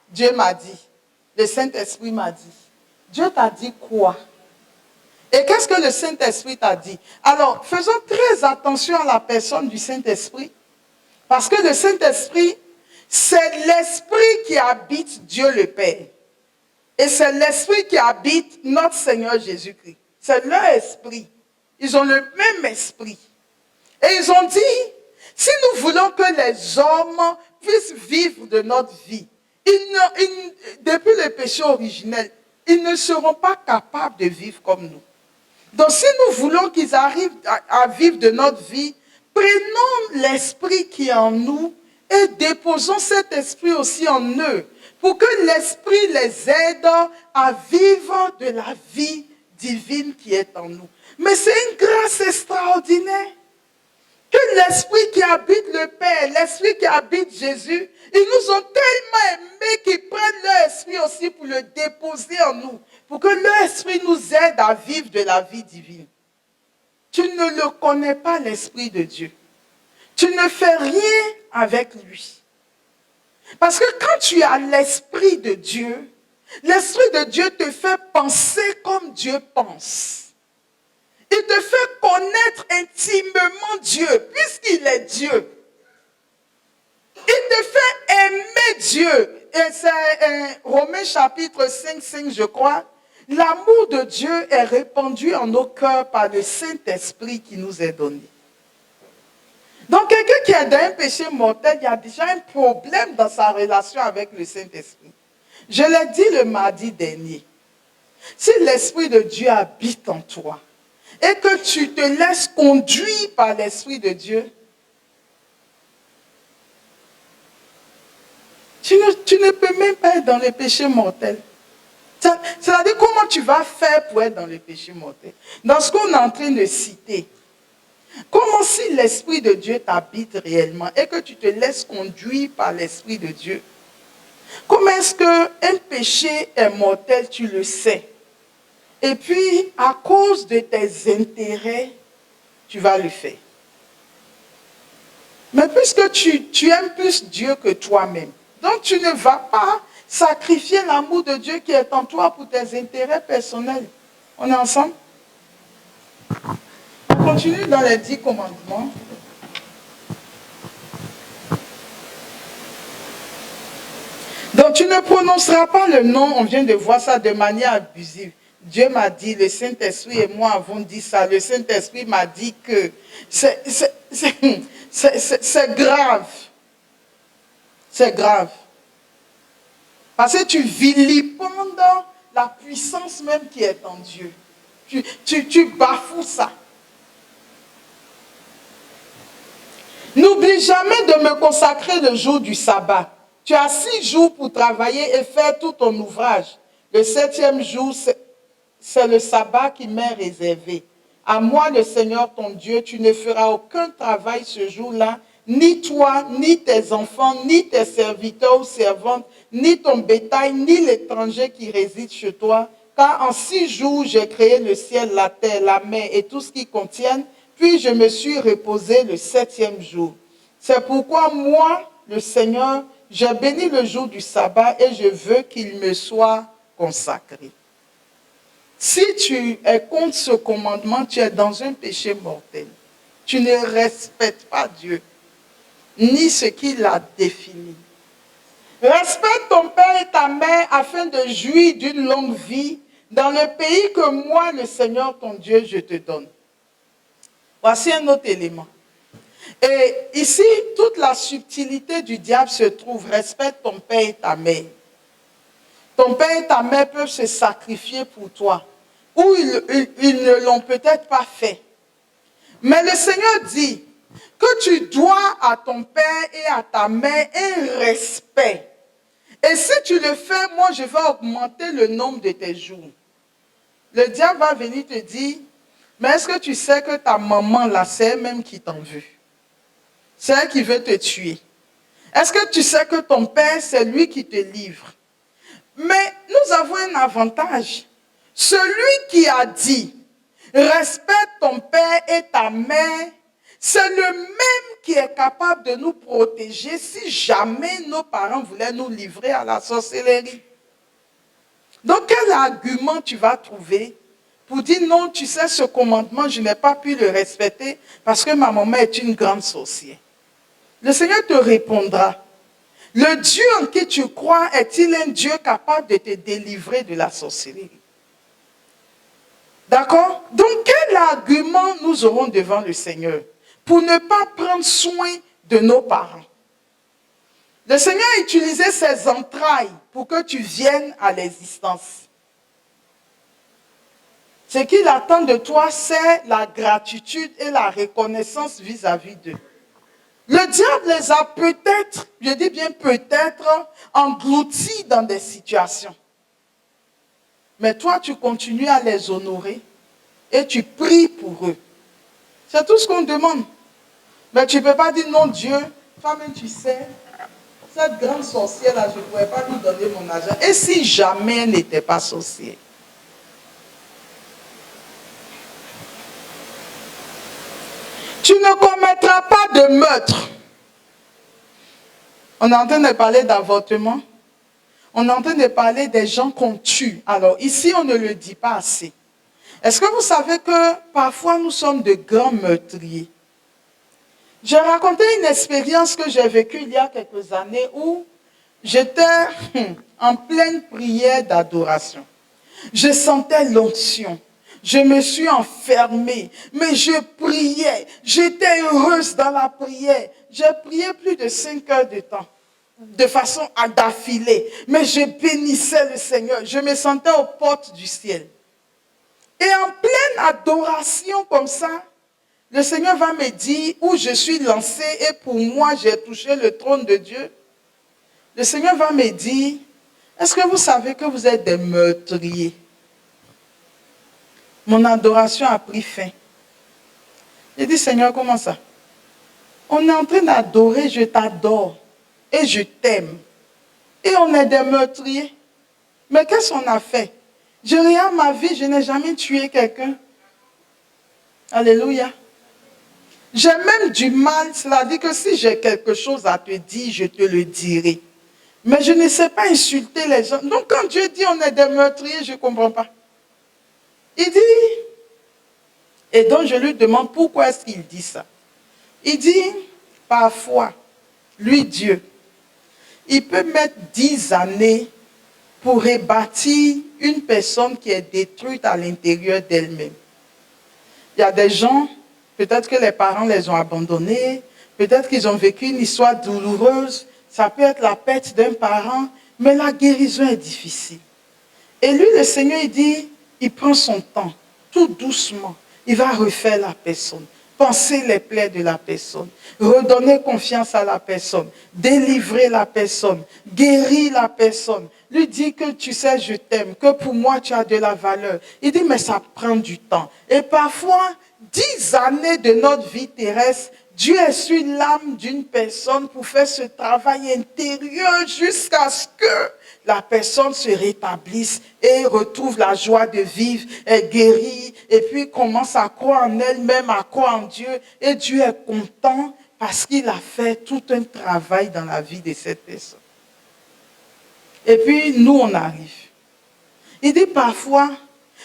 Dieu m'a dit, le Saint-Esprit m'a dit. Dieu t'a dit quoi? Et qu'est-ce que le Saint-Esprit t'a dit? Alors, faisons très attention à la personne du Saint-Esprit. Parce que le Saint-Esprit, c'est l'Esprit qui habite Dieu le Père. Et c'est l'Esprit qui habite notre Seigneur Jésus-Christ. C'est leur esprit. Ils ont le même esprit. Et ils ont dit, si nous voulons que les hommes puissent vivre de notre vie, depuis le péché originel, ils ne seront pas capables de vivre comme nous. Donc si nous voulons qu'ils arrivent à vivre de notre vie, prenons l'esprit qui est en nous et déposons cet esprit aussi en eux, pour que l'esprit les aide à vivre de la vie divine qui est en nous. Mais c'est une grâce extraordinaire. Que l'esprit qui habite le Père, l'esprit qui habite Jésus, ils nous ont tellement aimés qu'ils prennent leur esprit aussi pour le déposer en nous, pour que leur esprit nous aide à vivre de la vie divine. Tu ne le connais pas, l'esprit de Dieu. Tu ne fais rien avec lui. Parce que quand tu as l'esprit de Dieu te fait penser comme Dieu pense. Il te fait connaître intimement Dieu, puisqu'il est Dieu. Il te fait aimer Dieu. Et c'est Romains chapitre 5, je crois. L'amour de Dieu est répandu en nos cœurs par le Saint-Esprit qui nous est donné. Donc, quelqu'un qui est dans un péché mortel, il y a déjà un problème dans sa relation avec le Saint-Esprit. Je l'ai dit le mardi dernier. Si l'Esprit de Dieu habite en toi, et que tu te laisses conduire par l'Esprit de Dieu, tu ne peux même pas être dans le péché mortel. C'est-à-dire comment tu vas faire pour être dans le péché mortel. Dans ce qu'on est en train de citer, comment si l'Esprit de Dieu t'habite réellement et que tu te laisses conduire par l'Esprit de Dieu, comment est-ce qu'un péché est mortel, tu le sais? Et puis, à cause de tes intérêts, tu vas le faire. Mais puisque tu aimes plus Dieu que toi-même, donc tu ne vas pas sacrifier l'amour de Dieu qui est en toi pour tes intérêts personnels. On est ensemble? On continue dans les 10 commandements. Donc tu ne prononceras pas le nom, on vient de voir ça, de manière abusive. Dieu m'a dit, le Saint-Esprit et moi avons dit ça. Le Saint-Esprit m'a dit que c'est grave. C'est grave. Parce que tu vilipendes la puissance même qui est en Dieu. Tu bafoues ça. N'oublie jamais de me consacrer le jour du sabbat. Tu as 6 jours pour travailler et faire tout ton ouvrage. Le 7e jour, c'est le sabbat qui m'est réservé. À moi, le Seigneur ton Dieu, tu ne feras aucun travail ce jour-là, ni toi, ni tes enfants, ni tes serviteurs ou servantes, ni ton bétail, ni l'étranger qui réside chez toi. Car en 6 jours, j'ai créé le ciel, la terre, la mer et tout ce qui contient, puis je me suis reposé le 7e jour. C'est pourquoi moi, le Seigneur, j'ai béni le jour du sabbat et je veux qu'il me soit consacré. Si tu es contre ce commandement, tu es dans un péché mortel. Tu ne respectes pas Dieu, ni ce qu'il a défini. Respecte ton père et ta mère afin de jouir d'une longue vie dans le pays que moi, le Seigneur ton Dieu, je te donne. Voici un autre élément. Et ici, toute la subtilité du diable se trouve. Respecte ton père et ta mère. Ton père et ta mère peuvent se sacrifier pour toi. Ou ils ne l'ont peut-être pas fait. Mais le Seigneur dit que tu dois à ton père et à ta mère un respect. Et si tu le fais, moi je vais augmenter le nombre de tes jours. Le diable va venir te dire, mais est-ce que tu sais que ta maman là, c'est elle même qui t'en veut? C'est elle qui veut te tuer. Est-ce que tu sais que ton père, c'est lui qui te livre? Mais nous avons un avantage. Celui qui a dit, respecte ton père et ta mère, c'est le même qui est capable de nous protéger si jamais nos parents voulaient nous livrer à la sorcellerie. Donc, quel argument tu vas trouver pour dire non, tu sais, ce commandement, je n'ai pas pu le respecter parce que ma maman est une grande sorcière? Le Seigneur te répondra. Le Dieu en qui tu crois est-il un Dieu capable de te délivrer de la sorcellerie? D'accord? Donc, quel argument nous aurons devant le Seigneur pour ne pas prendre soin de nos parents? Le Seigneur a utilisé ses entrailles pour que tu viennes à l'existence. Ce qu'il attend de toi, c'est la gratitude et la reconnaissance vis-à-vis d'eux. Le diable les a peut-être, je dis bien peut-être, engloutis dans des situations. Mais toi, tu continues à les honorer et tu pries pour eux. C'est tout ce qu'on demande. Mais tu ne peux pas dire non, Dieu, toi-même tu sais, cette grande sorcière-là, je ne pourrais pas lui donner mon argent. Et si jamais elle n'était pas sorcière? Tu ne commettras pas de meurtre. On est en train de parler d'avortement. On est en train de parler des gens qu'on tue. Alors, ici, on ne le dit pas assez. Est-ce que vous savez que parfois, nous sommes de grands meurtriers? J'ai raconté une expérience que j'ai vécue il y a quelques années où j'étais en pleine prière d'adoration. Je sentais l'onction. Je me suis enfermée, mais je priais. J'étais heureuse dans la prière. J'ai prié plus de 5 heures de temps, de façon d'affilée. Mais je bénissais le Seigneur. Je me sentais aux portes du ciel. Et en pleine adoration comme ça, le Seigneur va me dire où je suis lancée et pour moi, j'ai touché le trône de Dieu. Le Seigneur va me dire, est-ce que vous savez que vous êtes des meurtriers? Mon adoration a pris fin. J'ai dit, Seigneur, comment ça? On est en train d'adorer, je t'adore et je t'aime. Et on est des meurtriers. Mais qu'est-ce qu'on a fait? Je regarde ma vie, je n'ai jamais tué quelqu'un. Alléluia. J'ai même du mal, c'est-à-dire que si j'ai quelque chose à te dire, je te le dirai. Mais je ne sais pas insulter les gens. Donc quand Dieu dit on est des meurtriers, je ne comprends pas. Il dit, et donc je lui demande pourquoi est-ce qu'il dit ça. Il dit, parfois, lui Dieu, il peut mettre 10 années pour rebâtir une personne qui est détruite à l'intérieur d'elle-même. Il y a des gens, peut-être que les parents les ont abandonnés, peut-être qu'ils ont vécu une histoire douloureuse, ça peut être la perte d'un parent, mais la guérison est difficile. Et lui, le Seigneur, il dit, il prend son temps, tout doucement, il va refaire la personne. panser les plaies de la personne, redonner confiance à la personne, délivrer la personne, guérir la personne, lui dire que tu sais, je t'aime, que pour moi tu as de la valeur. Il dit, mais ça prend du temps. Et parfois, 10 années de notre vie terrestre, Dieu est sur l'âme d'une personne pour faire ce travail intérieur jusqu'à ce que la personne se rétablisse et retrouve la joie de vivre, est guérie et puis commence à croire en elle-même, à croire en Dieu. Et Dieu est content parce qu'il a fait tout un travail dans la vie de cette personne. Et puis nous, on arrive. Il dit parfois,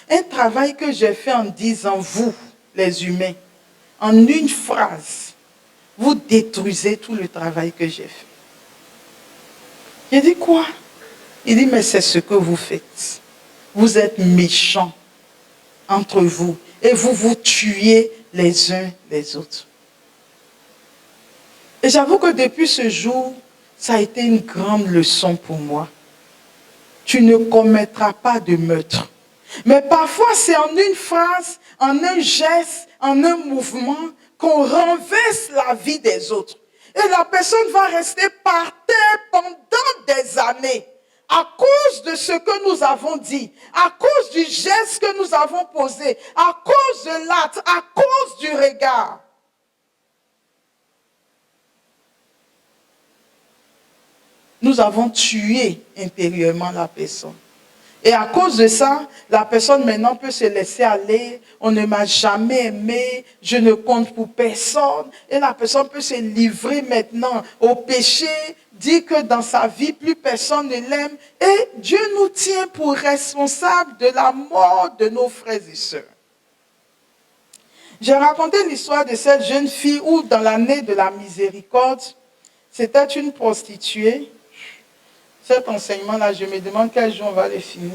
un travail que j'ai fait en disant, vous, les humains, en une phrase, vous détruisez tout le travail que j'ai fait. Il dit quoi? Il dit, mais c'est ce que vous faites. Vous êtes méchants entre vous et vous vous tuez les uns les autres. Et j'avoue que depuis ce jour, ça a été une grande leçon pour moi. Tu ne commettras pas de meurtre. Mais parfois, c'est en une phrase, en un geste, en un mouvement qu'on renverse la vie des autres. Et la personne va rester par terre pendant des années. À cause de ce que nous avons dit, à cause du geste que nous avons posé, à cause de l'acte, à cause du regard. Nous avons tué intérieurement la personne. Et à cause de ça, la personne maintenant peut se laisser aller. On ne m'a jamais aimé, je ne compte pour personne. Et la personne peut se livrer maintenant au péché, dire que dans sa vie, plus personne ne l'aime. Et Dieu nous tient pour responsables de la mort de nos frères et sœurs. J'ai raconté l'histoire de cette jeune fille où, dans l'année de la miséricorde, c'était une prostituée. Cet enseignement-là, je me demande quel jour on va le finir.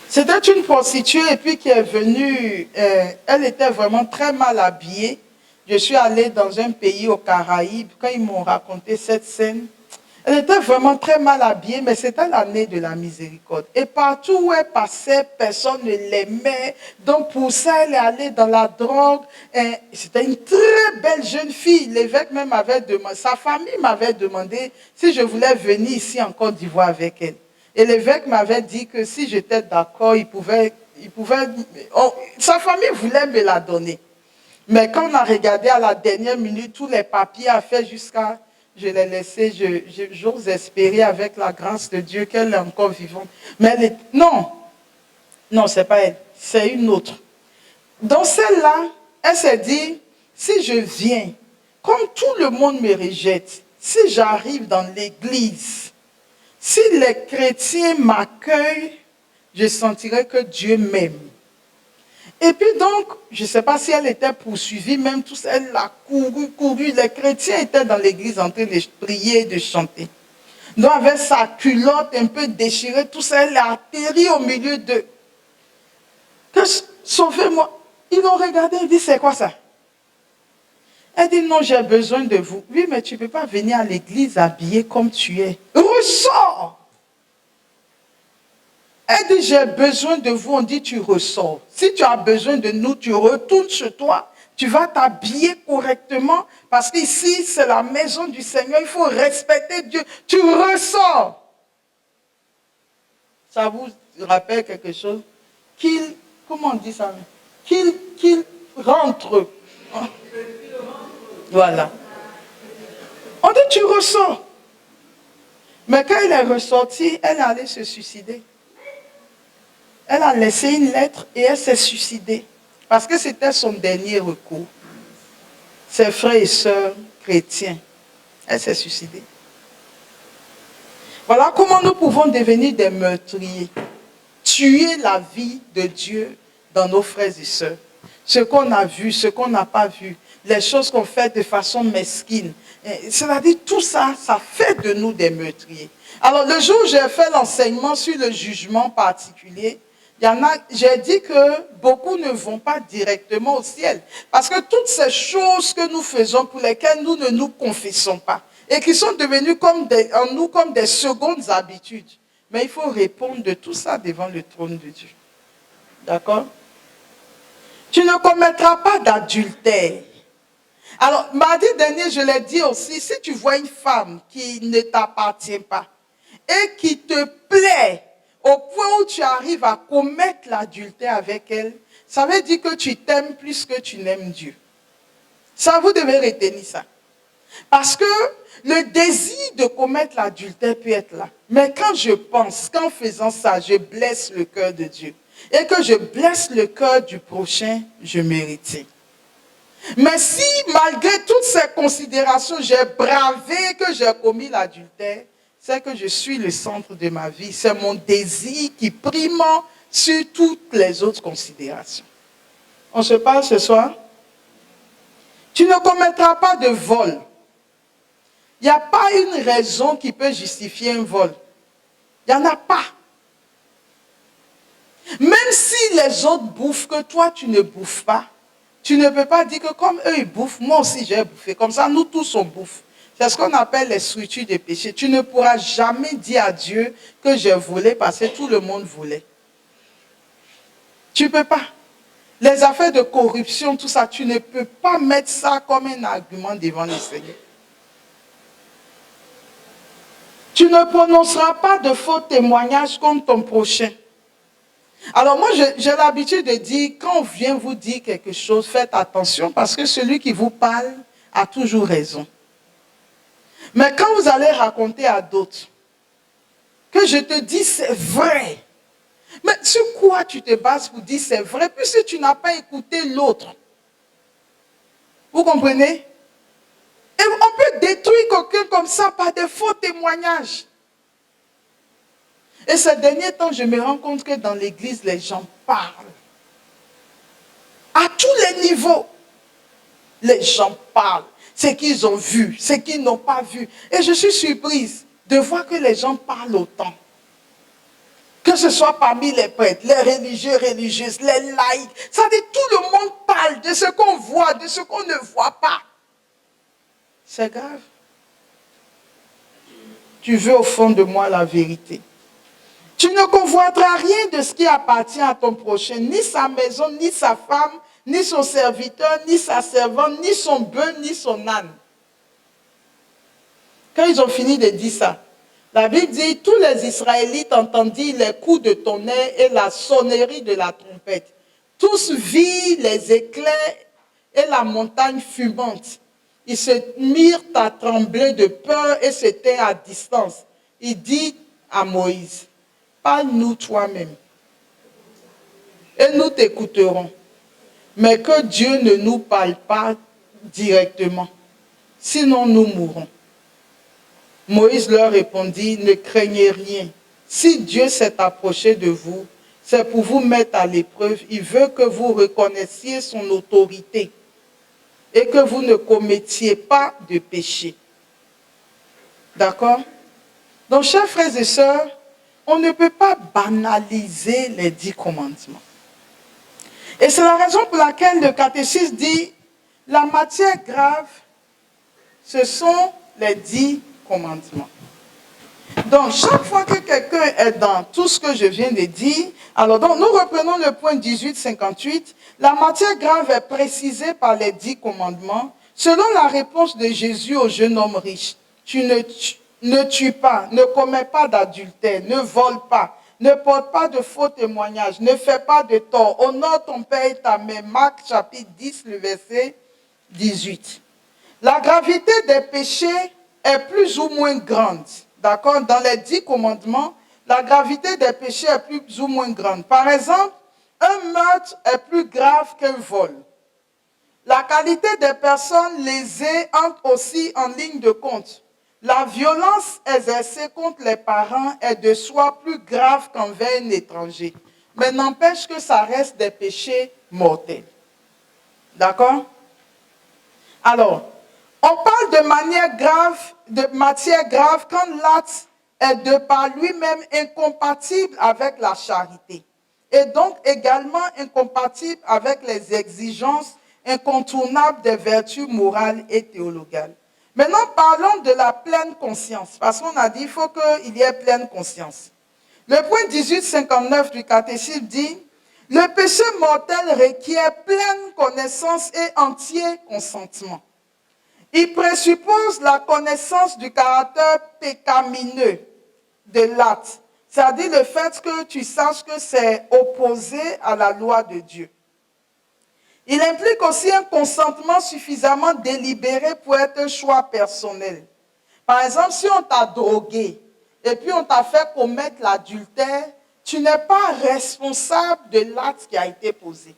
C'était une prostituée et puis qui est venue, elle était vraiment très mal habillée. Je suis allée dans un pays aux Caraïbes, quand ils m'ont raconté cette scène, elle était vraiment très mal habillée, mais c'était l'année de la miséricorde. Et partout où elle passait, personne ne l'aimait. Donc pour ça, elle est allée dans la drogue. C'était une très belle jeune fille. L'évêque même avait demandé, sa famille m'avait demandé si je voulais venir ici en Côte d'Ivoire avec elle. Et l'évêque m'avait dit que si j'étais d'accord, sa famille voulait me la donner. Mais quand on a regardé à la dernière minute, tous les papiers à faire jusqu'à... Je l'ai laissée, j'ose espérer avec la grâce de Dieu qu'elle est encore vivante. Mais non, c'est pas elle, c'est une autre. Dans celle-là, elle s'est dit, si je viens, comme tout le monde me rejette, si j'arrive dans l'église, si les chrétiens m'accueillent, je sentirai que Dieu m'aime. Et puis donc, je ne sais pas si elle était poursuivie, même tous, elle a couru. Les chrétiens étaient dans l'église en train de prier et de chanter. Donc avec sa culotte un peu déchirée, tout ça, elle a atterri au milieu d'eux. Sauvez-moi. Ils l'ont regardé, ils disent, c'est quoi ça? Elle dit, non, j'ai besoin de vous. Oui, mais tu ne peux pas venir à l'église habillée comme tu es. Ressors! Elle dit, j'ai besoin de vous. On dit, tu ressors. Si tu as besoin de nous, tu retournes chez toi. Tu vas t'habiller correctement parce qu'ici, c'est la maison du Seigneur. Il faut respecter Dieu. Tu ressors. Ça vous rappelle quelque chose? Comment on dit ça? Qu'il rentre. Voilà. On dit, tu ressors. Mais quand elle est ressortie, elle est allée se suicider. Elle a laissé une lettre et elle s'est suicidée. Parce que c'était son dernier recours. Ses frères et sœurs chrétiens. Elle s'est suicidée. Voilà comment nous pouvons devenir des meurtriers. Tuer la vie de Dieu dans nos frères et sœurs. Ce qu'on a vu, ce qu'on n'a pas vu. Les choses qu'on fait de façon mesquine. C'est-à-dire tout ça, ça fait de nous des meurtriers. Alors le jour où j'ai fait l'enseignement sur le jugement particulier, j'ai dit que beaucoup ne vont pas directement au ciel. Parce que toutes ces choses que nous faisons, pour lesquelles nous ne nous confessons pas, et qui sont devenues en nous comme des secondes habitudes. Mais il faut répondre de tout ça devant le trône de Dieu. D'accord? Tu ne commettras pas d'adultère. Alors, mardi dernier, je l'ai dit aussi, si tu vois une femme qui ne t'appartient pas et qui te plaît au point où tu arrives à commettre l'adultère avec elle, ça veut dire que tu t'aimes plus que tu n'aimes Dieu. Ça, vous devez retenir ça. Parce que le désir de commettre l'adultère peut être là. Mais quand je pense qu'en faisant ça, je blesse le cœur de Dieu et que je blesse le cœur du prochain, je mérite. Mais si, malgré toutes ces considérations, j'ai bravé que j'ai commis l'adultère, c'est que je suis le centre de ma vie. C'est mon désir qui prime sur toutes les autres considérations. On se parle ce soir? Tu ne commettras pas de vol. Il n'y a pas une raison qui peut justifier un vol. Il n'y en a pas. Même si les autres bouffent, que toi tu ne bouffes pas, tu ne peux pas dire que comme eux ils bouffent, moi aussi j'ai bouffé. Comme ça, nous tous on bouffe. C'est ce qu'on appelle les structures de péché. Tu ne pourras jamais dire à Dieu que je voulais parce que tout le monde voulait. Tu ne peux pas. Les affaires de corruption, tout ça, tu ne peux pas mettre ça comme un argument devant le Seigneur. Tu ne prononceras pas de faux témoignages contre ton prochain. Alors moi, j'ai l'habitude de dire, quand on vient vous dire quelque chose, faites attention parce que celui qui vous parle a toujours raison. Mais quand vous allez raconter à d'autres que je te dis c'est vrai, mais sur quoi tu te bases pour dire c'est vrai puisque tu n'as pas écouté l'autre? Vous comprenez? Et on peut détruire quelqu'un comme ça par des faux témoignages. Et ces derniers temps, je me rends compte que dans l'église, les gens parlent. À tous les niveaux, les gens parlent. Ce qu'ils ont vu, ce qu'ils n'ont pas vu. Et je suis surprise de voir que les gens parlent autant. Que ce soit parmi les prêtres, les religieux, religieuses, les laïcs. Ça veut dire tout le monde parle de ce qu'on voit, de ce qu'on ne voit pas. C'est grave. Tu veux au fond de moi la vérité. Tu ne convoiteras rien de ce qui appartient à ton prochain, ni sa maison, ni sa femme, ni son serviteur, ni sa servante, ni son bœuf, ni son âne. Quand ils ont fini de dire ça, la Bible dit, tous les Israélites entendirent les coups de tonnerre et la sonnerie de la trompette. Tous virent les éclairs et la montagne fumante. Ils se mirent à trembler de peur et s'étaient à distance. Il dit à Moïse, parle-nous toi-même et nous t'écouterons. Mais que Dieu ne nous parle pas directement, sinon nous mourrons. Moïse leur répondit, ne craignez rien. Si Dieu s'est approché de vous, c'est pour vous mettre à l'épreuve. Il veut que vous reconnaissiez son autorité et que vous ne commettiez pas de péché. D'accord? Donc, chers frères et sœurs, on ne peut pas banaliser les 10 commandements. Et c'est la raison pour laquelle le catéchisme dit, la matière grave, ce sont les 10 commandements. Donc, chaque fois que quelqu'un est dans tout ce que je viens de dire, alors donc, nous reprenons le point 1858. La matière grave est précisée par les 10 commandements selon la réponse de Jésus au jeune homme riche. Tu ne tues pas, ne commets pas d'adultère, ne vole pas, ne porte pas de faux témoignages, ne fais pas de tort, honore ton père et ta mère. Marc chapitre 10, le verset 18. La gravité des péchés est plus ou moins grande. D'accord? Dans les 10 commandements, la gravité des péchés est plus ou moins grande. Par exemple, un meurtre est plus grave qu'un vol. La qualité des personnes lésées entre aussi en ligne de compte. La violence exercée contre les parents est de soi plus grave qu'envers un étranger. Mais n'empêche que ça reste des péchés mortels. D'accord? Alors, on parle de matière grave quand l'acte est de par lui-même incompatible avec la charité et donc également incompatible avec les exigences incontournables des vertus morales et théologales. Maintenant, parlons de la pleine conscience, parce qu'on a dit qu'il faut qu'il y ait pleine conscience. Le point 1859 du catéchisme dit « Le péché mortel requiert pleine connaissance et entier consentement. Il présuppose la connaissance du caractère pécamineux de l'acte, c'est-à-dire le fait que tu saches que c'est opposé à la loi de Dieu. Il implique aussi un consentement suffisamment délibéré pour être un choix personnel. Par exemple, si on t'a drogué et puis on t'a fait commettre l'adultère, tu n'es pas responsable de l'acte qui a été posé.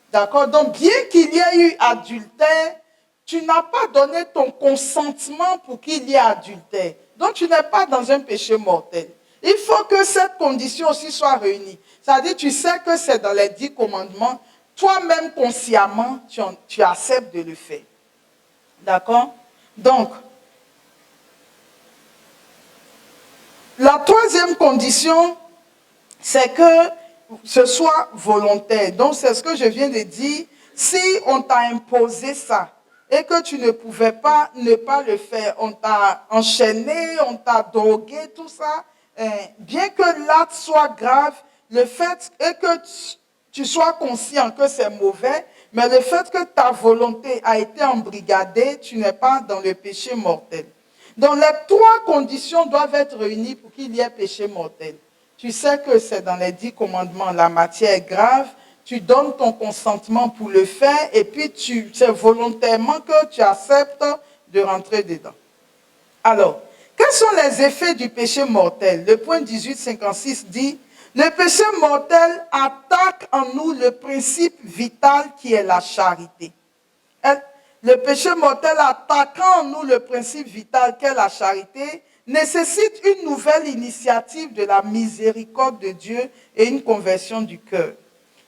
D'accord? Donc, bien qu'il y ait eu adultère, tu n'as pas donné ton consentement pour qu'il y ait adultère. Donc, tu n'es pas dans un péché mortel. Il faut que cette condition aussi soit réunie. C'est-à-dire, tu sais que c'est dans les 10 commandements. Toi-même, consciemment, tu acceptes de le faire. D'accord? Donc, la troisième condition, c'est que ce soit volontaire. Donc, c'est ce que je viens de dire. Si on t'a imposé ça et que tu ne pouvais pas ne pas le faire, on t'a enchaîné, on t'a drogué, tout ça, bien que l'acte soit grave, le fait est que tu sois conscient que c'est mauvais, mais le fait que ta volonté a été embrigadée, tu n'es pas dans le péché mortel. Donc, les 3 conditions doivent être réunies pour qu'il y ait péché mortel. Tu sais que c'est dans les 10 commandements, la matière est grave, tu donnes ton consentement pour le faire et puis c'est volontairement que tu acceptes de rentrer dedans. Alors, quels sont les effets du péché mortel? Le point 1856 dit, le péché mortel attaque en nous le principe vital qui est la charité. Le péché mortel attaquant en nous le principe vital qu'est la charité nécessite une nouvelle initiative de la miséricorde de Dieu et une conversion du cœur.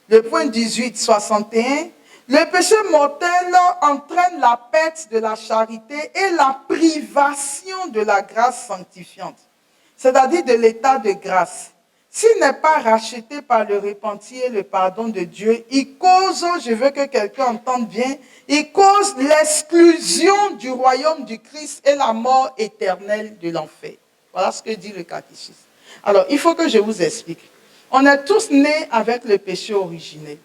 Le point 1861, le péché mortel entraîne la perte de la charité et la privation de la grâce sanctifiante, c'est-à-dire de l'état de grâce. S'il n'est pas racheté par le repentir et le pardon de Dieu, il cause, je veux que quelqu'un entende bien, il cause l'exclusion du royaume du Christ et la mort éternelle de l'enfer. Voilà ce que dit le catéchisme. Alors, il faut que je vous explique. On est tous nés avec le péché originel.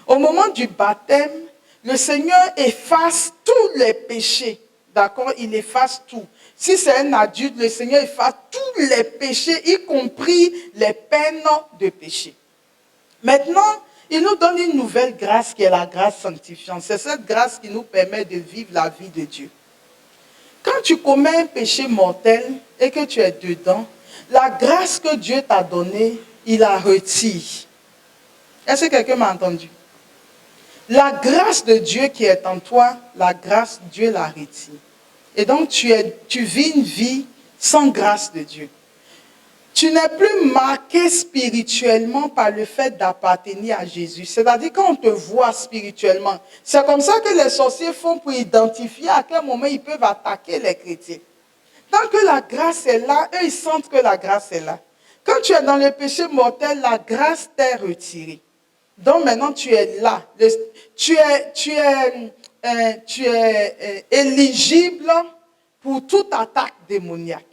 Au moment du baptême, le Seigneur efface tous les péchés. D'accord? Il efface tout. Si c'est un adulte, le Seigneur efface tous les péchés, y compris les peines de péché. Maintenant, il nous donne une nouvelle grâce qui est la grâce sanctifiante. C'est cette grâce qui nous permet de vivre la vie de Dieu. Quand tu commets un péché mortel et que tu es dedans, la grâce que Dieu t'a donnée, il la retire. Est-ce que quelqu'un m'a entendu? La grâce de Dieu qui est en toi, la grâce, Dieu la retire. Et donc, tu vis une vie sans grâce de Dieu. Tu n'es plus marqué spirituellement par le fait d'appartenir à Jésus. C'est-à-dire quand on te voit spirituellement, c'est comme ça que les sorciers font pour identifier à quel moment ils peuvent attaquer les chrétiens. Tant que la grâce est là, eux ils sentent que la grâce est là. Quand tu es dans le péché mortel, la grâce t'est retirée. Donc maintenant tu es là. Tu es éligible pour toute attaque démoniaque.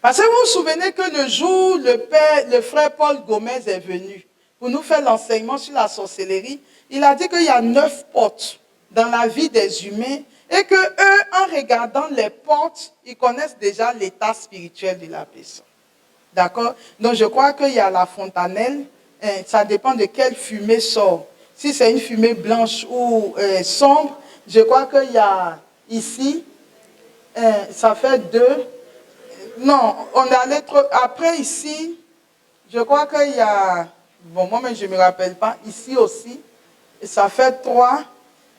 Parce que vous vous souvenez que le jour où le frère Paul Gomez est venu pour nous faire l'enseignement sur la sorcellerie, il a dit qu'il y a 9 portes dans la vie des humains et que eux, en regardant les portes, ils connaissent déjà l'état spirituel de la personne. D'accord? Donc je crois qu'il y a la fontanelle, ça dépend de quelle fumée sort. Si c'est une fumée blanche ou sombre, je crois qu'il y a ici, ça fait 2. Non, on est allé trop. Après ici, je crois qu'il y a. Bon, moi-même, je ne me rappelle pas. Ici aussi, ça fait 3.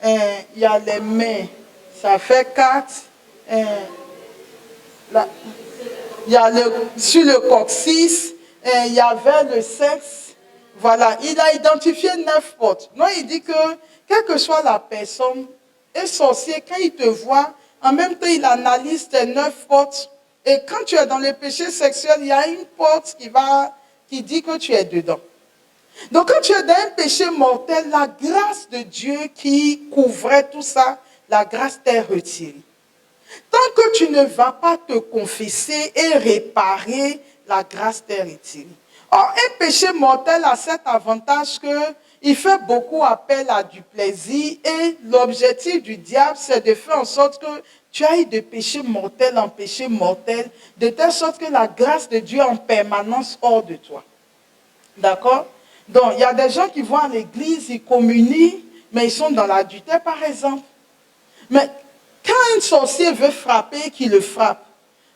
Il y a les mains, ça fait 4. Il y a sur le coccyx, il y avait le sexe. Voilà, il a identifié 9 portes. Non, il dit que, quelle que soit la personne, un sorcier, quand il te voit, en même temps, il analyse tes 9 portes. Et quand tu es dans le péché sexuel, il y a une porte qui dit que tu es dedans. Donc quand tu es dans un péché mortel, la grâce de Dieu qui couvrait tout ça, la grâce t'est retirée. Tant que tu ne vas pas te confesser et réparer, la grâce t'est retirée. Or, un péché mortel a cet avantage qu'il fait beaucoup appel à du plaisir et l'objectif du diable, c'est de faire en sorte que tu ailles de péché mortel en péché mortel, de telle sorte que la grâce de Dieu est en permanence hors de toi. D'accord? Donc, il y a des gens qui vont à l'église, ils communient, mais ils sont dans l'adultère, par exemple. Mais quand un sorcier veut frapper, qu'il le frappe,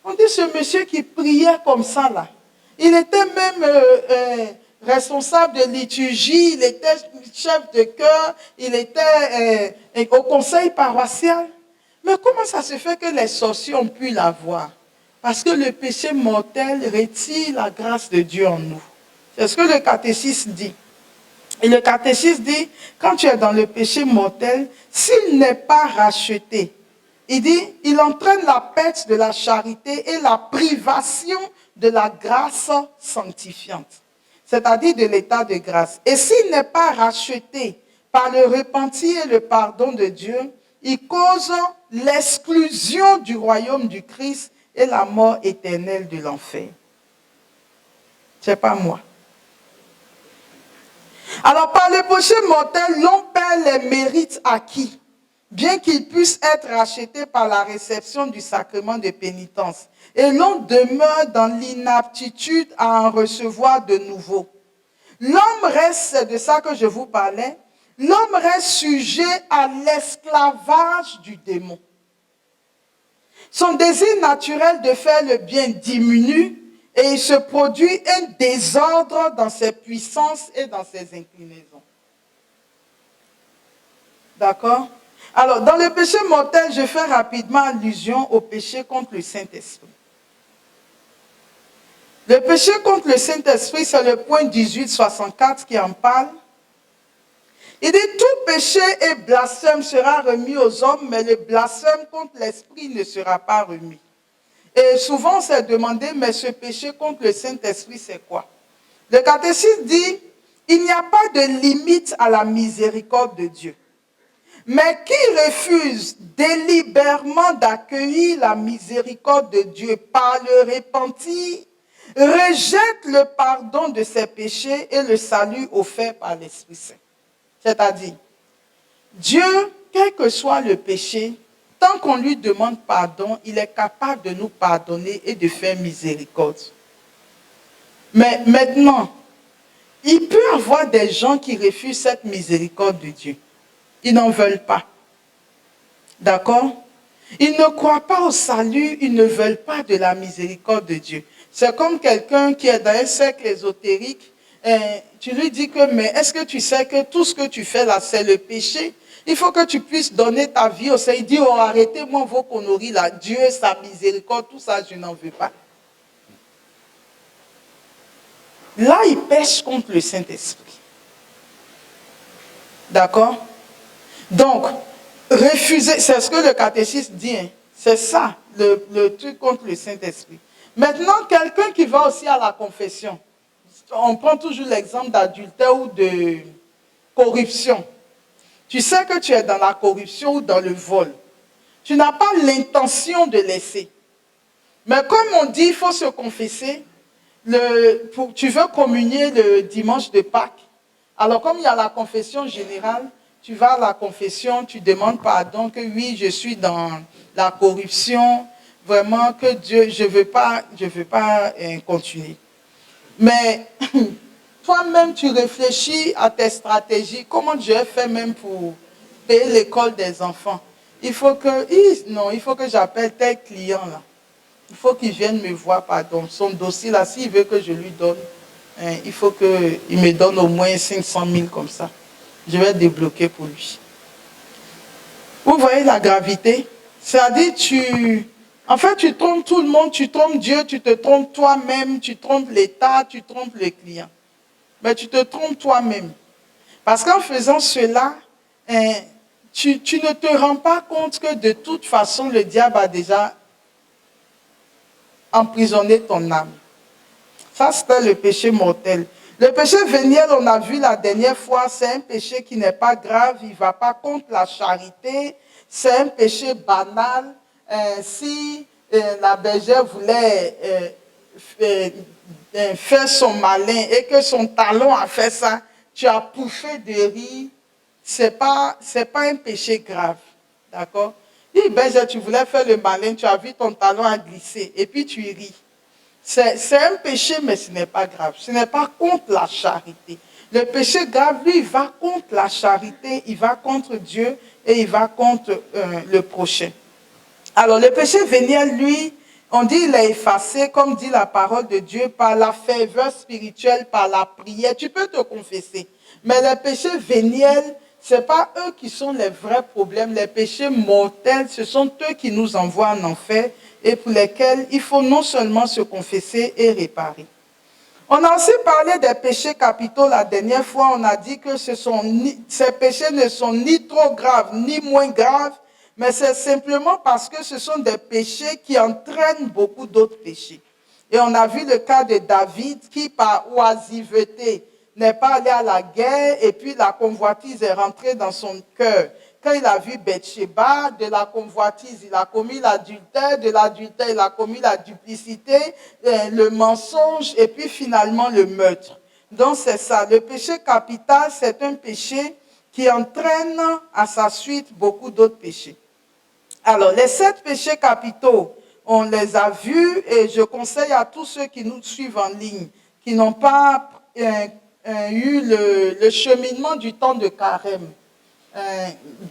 on dit ce monsieur qui priait comme ça là, il était même responsable de liturgie, il était chef de chœur, il était au conseil paroissial. Mais comment ça se fait que les sorciers ont pu l'avoir? Parce que le péché mortel retire la grâce de Dieu en nous. C'est ce que le catéchisme dit. Et le catéchisme dit, quand tu es dans le péché mortel, s'il n'est pas racheté, il dit, il entraîne la perte de la charité et la privation de la grâce sanctifiante, c'est-à-dire de l'état de grâce. Et s'il n'est pas racheté par le repentir et le pardon de Dieu, il cause l'exclusion du royaume du Christ et la mort éternelle de l'enfer. C'est pas moi. Alors, par le péché mortel, l'on perd les mérites acquis, bien qu'ils puissent être rachetés par la réception du sacrement de pénitence. Et l'on demeure dans l'inaptitude à en recevoir de nouveau. L'homme reste, c'est de ça que je vous parlais, l'homme reste sujet à l'esclavage du démon. Son désir naturel de faire le bien diminue et il se produit un désordre dans ses puissances et dans ses inclinaisons. D'accord? Alors, dans le péché mortel, je fais rapidement allusion au péché contre le Saint-Esprit. Le péché contre le Saint-Esprit, c'est le point 1864 qui en parle. Il dit, tout péché et blasphème sera remis aux hommes, mais le blasphème contre l'Esprit ne sera pas remis. Et souvent, on s'est demandé, mais ce péché contre le Saint-Esprit, c'est quoi? Le catéchisme dit, il n'y a pas de limite à la miséricorde de Dieu. Mais qui refuse délibérément d'accueillir la miséricorde de Dieu par le repentir, rejette le pardon de ses péchés et le salut offert par l'Esprit Saint. C'est-à-dire, Dieu, quel que soit le péché, tant qu'on lui demande pardon, il est capable de nous pardonner et de faire miséricorde. Mais maintenant, il peut y avoir des gens qui refusent cette miséricorde de Dieu. Ils n'en veulent pas. D'accord? Ils ne croient pas au salut, ils ne veulent pas de la miséricorde de Dieu. C'est comme quelqu'un qui est dans un cercle ésotérique, tu lui dis que, mais est-ce que tu sais que tout ce que tu fais là, c'est le péché? Il faut que tu puisses donner ta vie au Seigneur. Il dit, oh, arrêtez-moi vos conneries là, Dieu, sa miséricorde, tout ça, je n'en veux pas. Là, il pêche contre le Saint-Esprit. D'accord? Donc, refuser, c'est ce que le catéchisme dit, hein. C'est ça, le truc contre le Saint-Esprit. Maintenant, quelqu'un qui va aussi à la confession, on prend toujours l'exemple d'adultère ou de corruption. Tu sais que tu es dans la corruption ou dans le vol. Tu n'as pas l'intention de laisser. Mais comme on dit, il faut se confesser. Tu veux communier le dimanche de Pâques. Alors comme il y a la confession générale, tu vas à la confession, tu demandes pardon, que oui, je suis dans la corruption, vraiment que Dieu, je veux pas continuer. Mais toi-même, tu réfléchis à tes stratégies, comment Dieu fait même pour payer l'école des enfants. Il faut que j'appelle tel client là. Il faut qu'il vienne me voir, pardon, son dossier là, s'il veut que je lui donne, il faut qu'il me donne au moins 500 000 comme ça. Je vais débloquer pour lui. Vous voyez la gravité? C'est-à-dire, tu trompes tout le monde, tu trompes Dieu, tu te trompes toi-même, tu trompes l'État, tu trompes le client. Mais tu te trompes toi-même. Parce qu'en faisant cela, tu ne te rends pas compte que de toute façon, le diable a déjà emprisonné ton âme. Ça, c'était le péché mortel. Le péché véniel, on a vu la dernière fois, c'est un péché qui n'est pas grave, il ne va pas contre la charité, c'est un péché banal. Si la bergère voulait fait son malin et que son talon a fait ça, tu as pouffé de rire, c'est pas un péché grave. D'accord? Si ben, tu voulais faire le malin, tu as vu ton talon a glissé et puis tu ris. C'est un péché, mais ce n'est pas grave. Ce n'est pas contre la charité. Le péché grave, lui, il va contre la charité, il va contre Dieu et il va contre le prochain. Alors, le péché véniel, lui, on dit il est effacé, comme dit la parole de Dieu, par la ferveur spirituelle, par la prière. Tu peux te confesser. Mais les péchés véniels, ce n'est pas eux qui sont les vrais problèmes. Les péchés mortels, ce sont eux qui nous envoient en enfer et pour lesquels il faut non seulement se confesser et réparer. On a aussi parlé des péchés capitaux la dernière fois. On a dit que ces péchés ne sont ni trop graves ni moins graves, mais c'est simplement parce que ce sont des péchés qui entraînent beaucoup d'autres péchés. Et on a vu le cas de David qui, par oisiveté, n'est pas allé à la guerre et puis la convoitise est rentrée dans son cœur. Quand il a vu Bathsheba, de la convoitise, il a commis l'adultère, de l'adultère, il a commis la duplicité, le mensonge et puis finalement le meurtre. Donc c'est ça. Le péché capital, c'est un péché qui entraîne à sa suite beaucoup d'autres péchés. Alors, les 7 péchés capitaux, on les a vus et je conseille à tous ceux qui nous suivent en ligne, qui n'ont pas eu le cheminement du temps de carême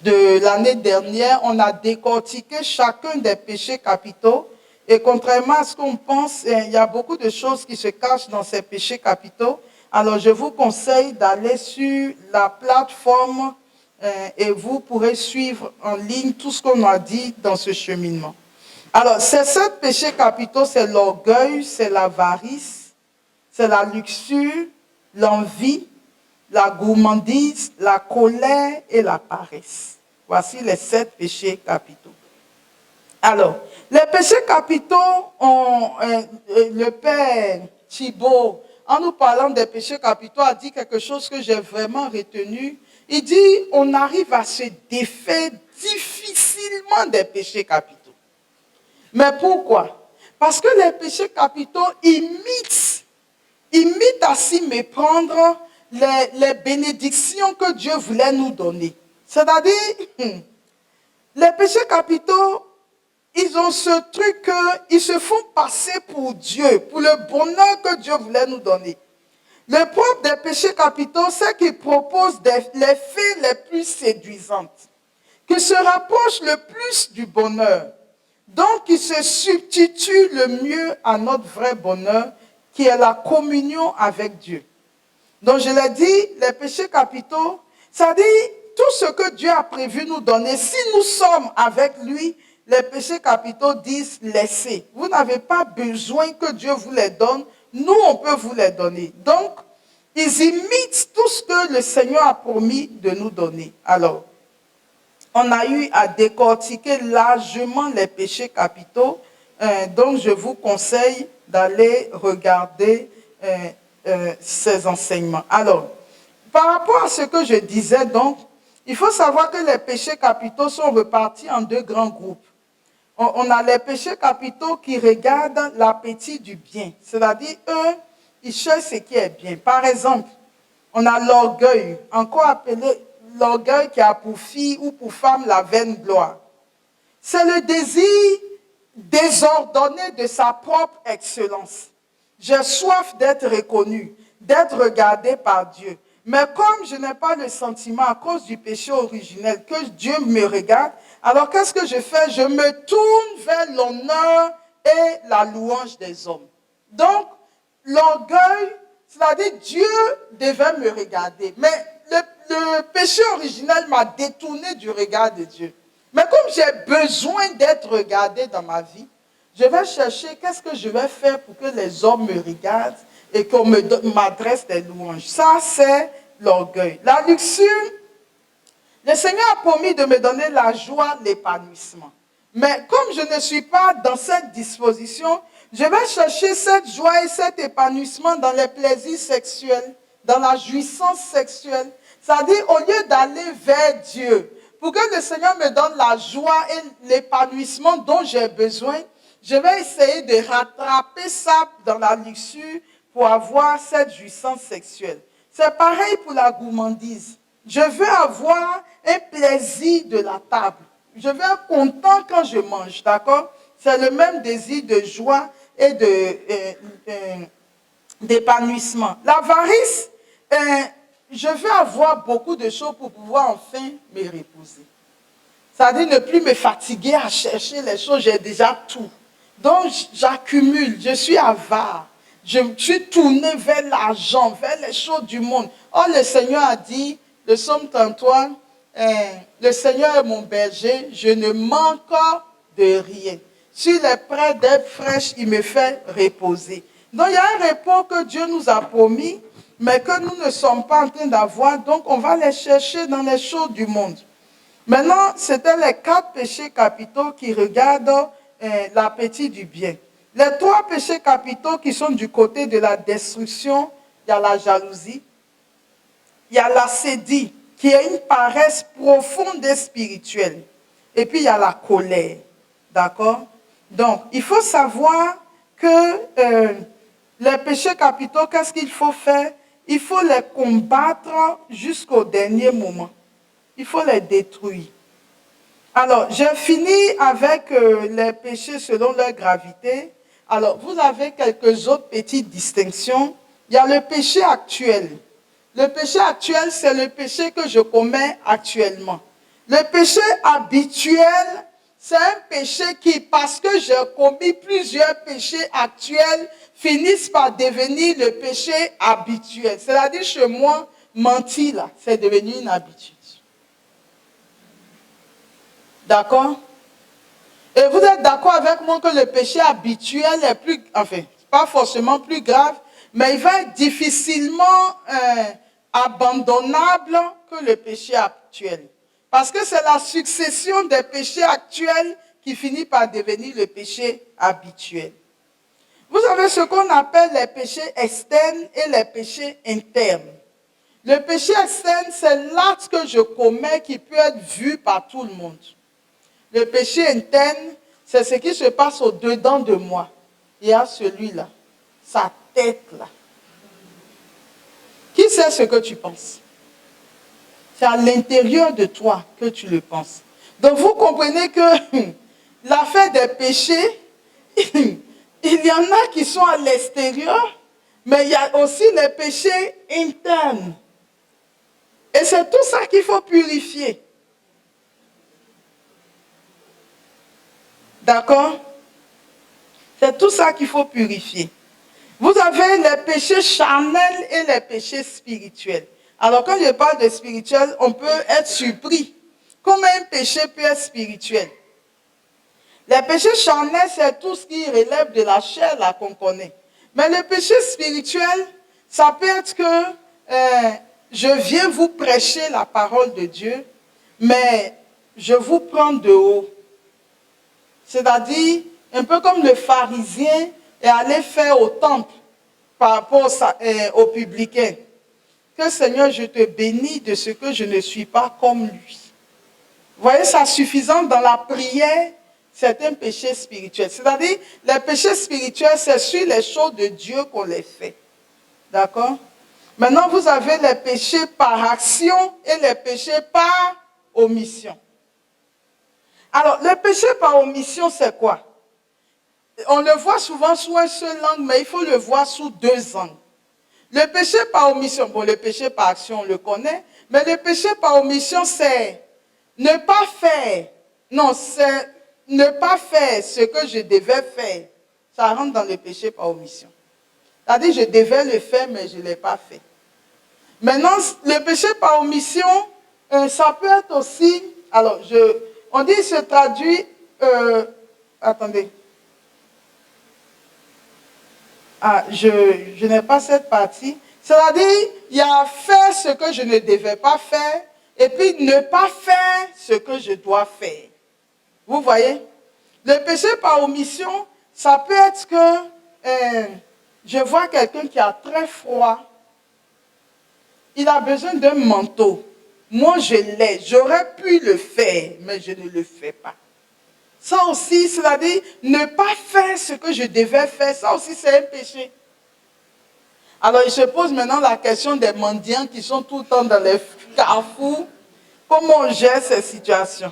de l'année dernière, on a décortiqué chacun des péchés capitaux et contrairement à ce qu'on pense, il y a beaucoup de choses qui se cachent dans ces péchés capitaux. Alors, je vous conseille d'aller sur la plateforme et vous pourrez suivre en ligne tout ce qu'on a dit dans ce cheminement. Alors, ces 7 péchés capitaux, c'est l'orgueil, c'est l'avarice, c'est la luxure, l'envie, la gourmandise, la colère et la paresse. Voici les 7 péchés capitaux. Alors, les péchés capitaux, le Père Thibault, en nous parlant des péchés capitaux, a dit quelque chose que j'ai vraiment retenu. Il dit, on arrive à se défaire difficilement des péchés capitaux. Mais pourquoi? Parce que les péchés capitaux imitent à s'y méprendre les bénédictions que Dieu voulait nous donner. C'est-à-dire, les péchés capitaux, ils ont ce truc qu'ils se font passer pour Dieu, pour le bonheur que Dieu voulait nous donner. Le propre des péchés capitaux, c'est qu'ils proposent les faits les plus séduisantes, qui se rapprochent le plus du bonheur, donc qui se substituent le mieux à notre vrai bonheur, qui est la communion avec Dieu. Donc je l'ai dit, les péchés capitaux, ça dit tout ce que Dieu a prévu nous donner. Si nous sommes avec lui, les péchés capitaux disent laissez. Vous n'avez pas besoin que Dieu vous les donne. Nous, on peut vous les donner. Donc, ils imitent tout ce que le Seigneur a promis de nous donner. Alors, on a eu à décortiquer largement les péchés capitaux. Donc, je vous conseille d'aller regarder ces enseignements. Alors, par rapport à ce que je disais, donc, il faut savoir que les péchés capitaux sont repartis en 2 grands groupes. On a les péchés capitaux qui regardent l'appétit du bien, c'est-à-dire eux, ils cherchent ce qui est bien. Par exemple, on a l'orgueil, encore appelé l'orgueil qui a pour fille ou pour femme la vaine gloire. C'est le désir désordonné de sa propre excellence. J'ai soif d'être reconnu, d'être regardé par Dieu. Mais comme je n'ai pas le sentiment à cause du péché originel que Dieu me regarde, alors qu'est-ce que je fais? Je me tourne vers l'honneur et la louange des hommes. Donc, l'orgueil, c'est-à-dire Dieu devait me regarder. Mais le péché originel m'a détourné du regard de Dieu. Mais comme j'ai besoin d'être regardé dans ma vie, je vais chercher qu'est-ce que je vais faire pour que les hommes me regardent et qu'on m'adresse des louanges. Ça, c'est l'orgueil. La luxure, le Seigneur a promis de me donner la joie, l'épanouissement. Mais comme je ne suis pas dans cette disposition, je vais chercher cette joie et cet épanouissement dans les plaisirs sexuels, dans la jouissance sexuelle. C'est-à-dire, au lieu d'aller vers Dieu, pour que le Seigneur me donne la joie et l'épanouissement dont j'ai besoin, je vais essayer de rattraper ça dans la luxure pour avoir cette jouissance sexuelle. C'est pareil pour la gourmandise. Je veux avoir un plaisir de la table. Je veux être content quand je mange, d'accord? C'est le même désir de joie et d'épanouissement. L'avarice, je veux avoir beaucoup de choses pour pouvoir enfin me reposer. C'est-à-dire ne plus me fatiguer à chercher les choses, j'ai déjà tout. Donc j'accumule, je suis avare. Je suis tourné vers l'argent, vers les choses du monde. Or le Seigneur a dit, le psaume 33, le Seigneur est mon berger, je ne manque de rien. Sur les prés d'herbes fraîches, il me fait reposer. Donc il y a un repos que Dieu nous a promis, mais que nous ne sommes pas en train d'avoir, donc on va les chercher dans les choses du monde. Maintenant, c'était les 4 péchés capitaux qui regardent l'appétit du bien. Les 3 péchés capitaux qui sont du côté de la destruction, il y a la jalousie, il y a l'acédie, qui est une paresse profonde et spirituelle. Et puis, il y a la colère. D'accord? Donc, il faut savoir que les péchés capitaux, qu'est-ce qu'il faut faire? Il faut les combattre jusqu'au dernier moment. Il faut les détruire. Alors, j'ai fini avec les péchés selon leur gravité. Alors, vous avez quelques autres petites distinctions. Il y a le péché actuel. Le péché actuel, c'est le péché que je commets actuellement. Le péché habituel, c'est un péché qui, parce que j'ai commis plusieurs péchés actuels, finissent par devenir le péché habituel. C'est-à-dire, chez moi, mentir, là, c'est devenu une habitude. D'accord? Et vous êtes d'accord avec moi que le péché habituel est plus, enfin, pas forcément plus grave, mais il va être difficilement abandonnable que le péché actuel. Parce que c'est la succession des péchés actuels qui finit par devenir le péché habituel. Vous avez ce qu'on appelle les péchés externes et les péchés internes. Le péché externe, c'est l'acte que je commets qui peut être vu par tout le monde. Le péché interne, c'est ce qui se passe au-dedans de moi. Il y a celui-là, sa tête-là. Qui sait ce que tu penses? C'est à l'intérieur de toi que tu le penses. Donc vous comprenez que l'affaire des péchés, il y en a qui sont à l'extérieur, mais il y a aussi les péchés internes. Et c'est tout ça qu'il faut purifier. D'accord? C'est tout ça qu'il faut purifier. Vous avez les péchés charnels et les péchés spirituels. Alors quand je parle de spirituel, on peut être surpris. Comment un péché peut être spirituel? Les péchés charnels, c'est tout ce qui relève de la chair, là, qu'on connaît. Mais le péché spirituel, ça peut être que je viens vous prêcher la parole de Dieu, mais je vous prends de haut. C'est-à-dire, un peu comme le pharisien est allé faire au temple par rapport aux publicains. Que Seigneur, je te bénis de ce que je ne suis pas comme lui. Vous voyez, ça suffisant dans la prière, c'est un péché spirituel. C'est-à-dire, les péchés spirituels, c'est sur les choses de Dieu qu'on les fait. D'accord? Maintenant, vous avez les péchés par action et les péchés par omission. Alors, le péché par omission, c'est quoi? On le voit souvent sous un seul angle, mais il faut le voir sous 2 angles. Le péché par omission, bon, le péché par action, on le connaît, mais le péché par omission, c'est ne pas faire. Non, c'est ne pas faire ce que je devais faire. Ça rentre dans le péché par omission. C'est-à-dire, je devais le faire, mais je ne l'ai pas fait. Maintenant, le péché par omission, ça peut être aussi, alors, on dit, il se traduit, attendez. Ah, je n'ai pas cette partie. C'est-à-dire, il y a faire ce que je ne devais pas faire, et puis ne pas faire ce que je dois faire. Vous voyez? Le péché par omission, ça peut être que je vois quelqu'un qui a très froid. Il a besoin d'un manteau. Moi, je l'ai. J'aurais pu le faire, mais je ne le fais pas. Ça aussi, c'est-à-dire ne pas faire ce que je devais faire. Ça aussi, c'est un péché. Alors, il se pose maintenant la question des mendiants qui sont tout le temps dans les carrefours. Comment on gère ces situations?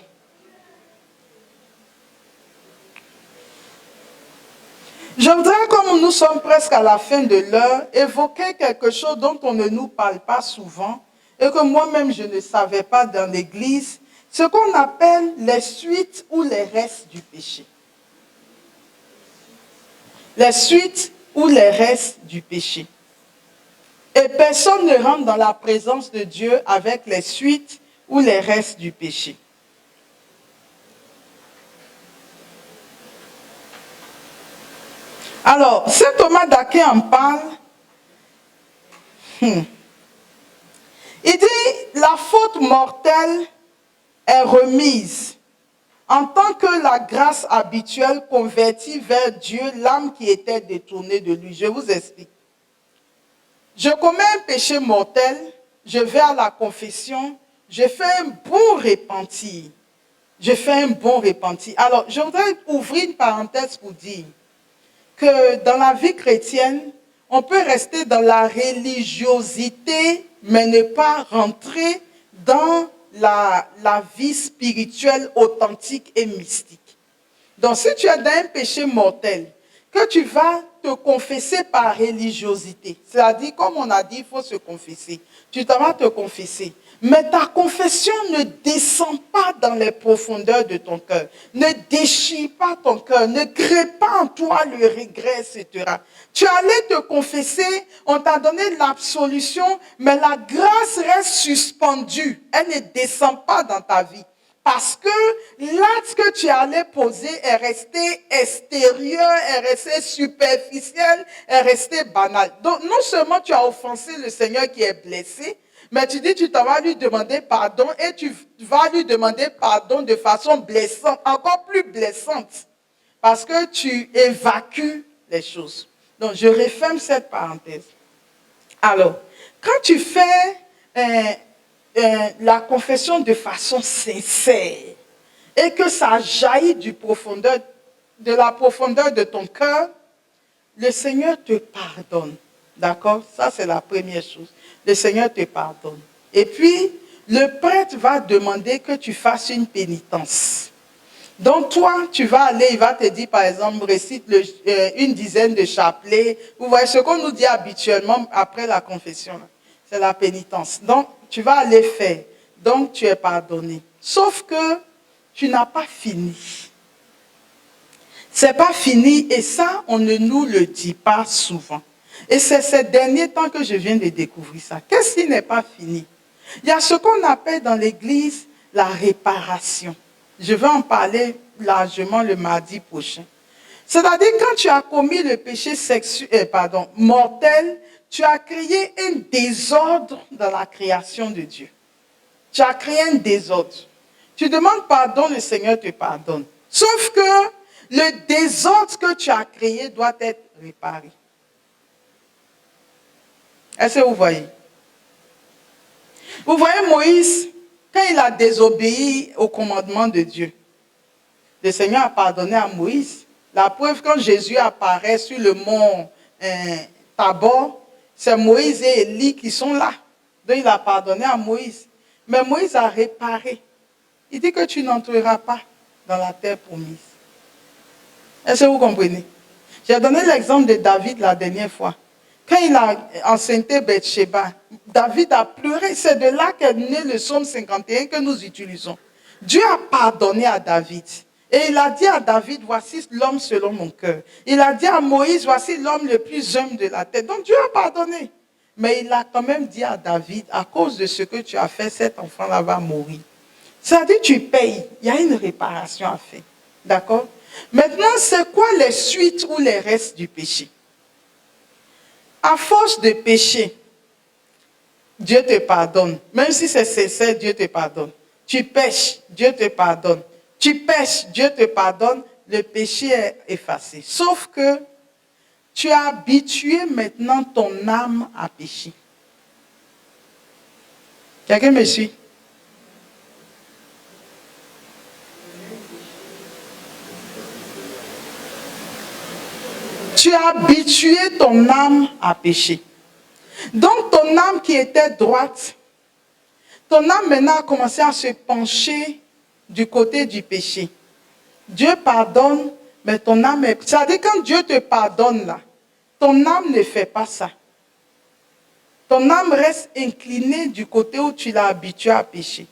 Je voudrais, comme nous sommes presque à la fin de l'heure, évoquer quelque chose dont on ne nous parle pas souvent et que moi-même je ne savais pas dans l'Église, ce qu'on appelle les suites ou les restes du péché. Les suites ou les restes du péché. Et personne ne rentre dans la présence de Dieu avec les suites ou les restes du péché. Alors, saint Thomas d'Aquin en parle. Il dit, la faute mortelle est remise en tant que la grâce habituelle convertit vers Dieu l'âme qui était détournée de lui. Je vous explique. Je commets un péché mortel, je vais à la confession, je fais un bon repentir. Je fais un bon repentir. Alors, je voudrais ouvrir une parenthèse pour dire que dans la vie chrétienne, on peut rester dans la religiosité, mais ne pas rentrer dans la vie spirituelle authentique et mystique. Donc, si tu es dans un péché mortel, que tu vas te confesser par religiosité, c'est-à-dire, comme on a dit, il faut se confesser. Tu vas te confesser. Mais ta confession ne descend pas dans les profondeurs de ton cœur. Ne déchire pas ton cœur. Ne crée pas en toi le regret, etc. Tu allais te confesser, on t'a donné l'absolution, mais la grâce reste suspendue. Elle ne descend pas dans ta vie. Parce que l'acte que tu allais poser est resté extérieur, est resté superficiel, est resté banal. Donc, non seulement tu as offensé le Seigneur qui est blessé, mais tu dis tu vas lui demander pardon et tu vas lui demander pardon de façon blessante, encore plus blessante, parce que tu évacues les choses. Donc, je referme cette parenthèse. Alors, quand tu fais la confession de façon sincère et que ça jaillit de la profondeur de ton cœur, le Seigneur te pardonne. D'accord? Ça, c'est la première chose. Le Seigneur te pardonne. Et puis, le prêtre va demander que tu fasses une pénitence. Donc, toi, tu vas aller, il va te dire, par exemple, récite une dizaine de chapelets. Vous voyez ce qu'on nous dit habituellement après la confession. C'est la pénitence. Donc, tu vas aller faire. Donc, tu es pardonné. Sauf que tu n'as pas fini. C'est pas fini et ça, on ne nous le dit pas souvent. Et c'est ces derniers temps que je viens de découvrir ça. Qu'est-ce qui n'est pas fini? Il y a ce qu'on appelle dans l'Église la réparation. Je vais en parler largement le mardi prochain. C'est-à-dire quand tu as commis le péché mortel, tu as créé un désordre dans la création de Dieu. Tu as créé un désordre. Tu demandes pardon, le Seigneur te pardonne. Sauf que le désordre que tu as créé doit être réparé. Est-ce que vous voyez? Vous voyez Moïse, quand il a désobéi au commandement de Dieu, le Seigneur a pardonné à Moïse. La preuve, quand Jésus apparaît sur le mont Tabor, c'est Moïse et Élie qui sont là. Donc il a pardonné à Moïse. Mais Moïse a réparé. Il dit que tu n'entreras pas dans la terre promise. Est-ce que vous comprenez? J'ai donné l'exemple de David la dernière fois. Quand il a enceinté Bathsheba, David a pleuré. C'est de là qu'est né le psaume 51 que nous utilisons. Dieu a pardonné à David. Et il a dit à David, voici l'homme selon mon cœur. Il a dit à Moïse, voici l'homme le plus humble de la terre. Donc Dieu a pardonné. Mais il a quand même dit à David, à cause de ce que tu as fait, cet enfant-là va mourir. C'est-à-dire, tu payes. Il y a une réparation à faire. D'accord? Maintenant, c'est quoi les suites ou les restes du péché? À force de pécher, Dieu te pardonne. Même si c'est sincère, Dieu te pardonne. Tu pêches, Dieu te pardonne. Tu pêches, Dieu te pardonne. Le péché est effacé. Sauf que tu as habitué maintenant ton âme à pécher. Quelqu'un me suit? Tu as habitué ton âme à pécher. Donc ton âme qui était droite, ton âme maintenant a commencé à se pencher du côté du péché. Dieu pardonne, mais ton âme est... C'est-à-dire quand Dieu te pardonne là, ton âme ne fait pas ça. Ton âme reste inclinée du côté où tu l'as habitué à pécher.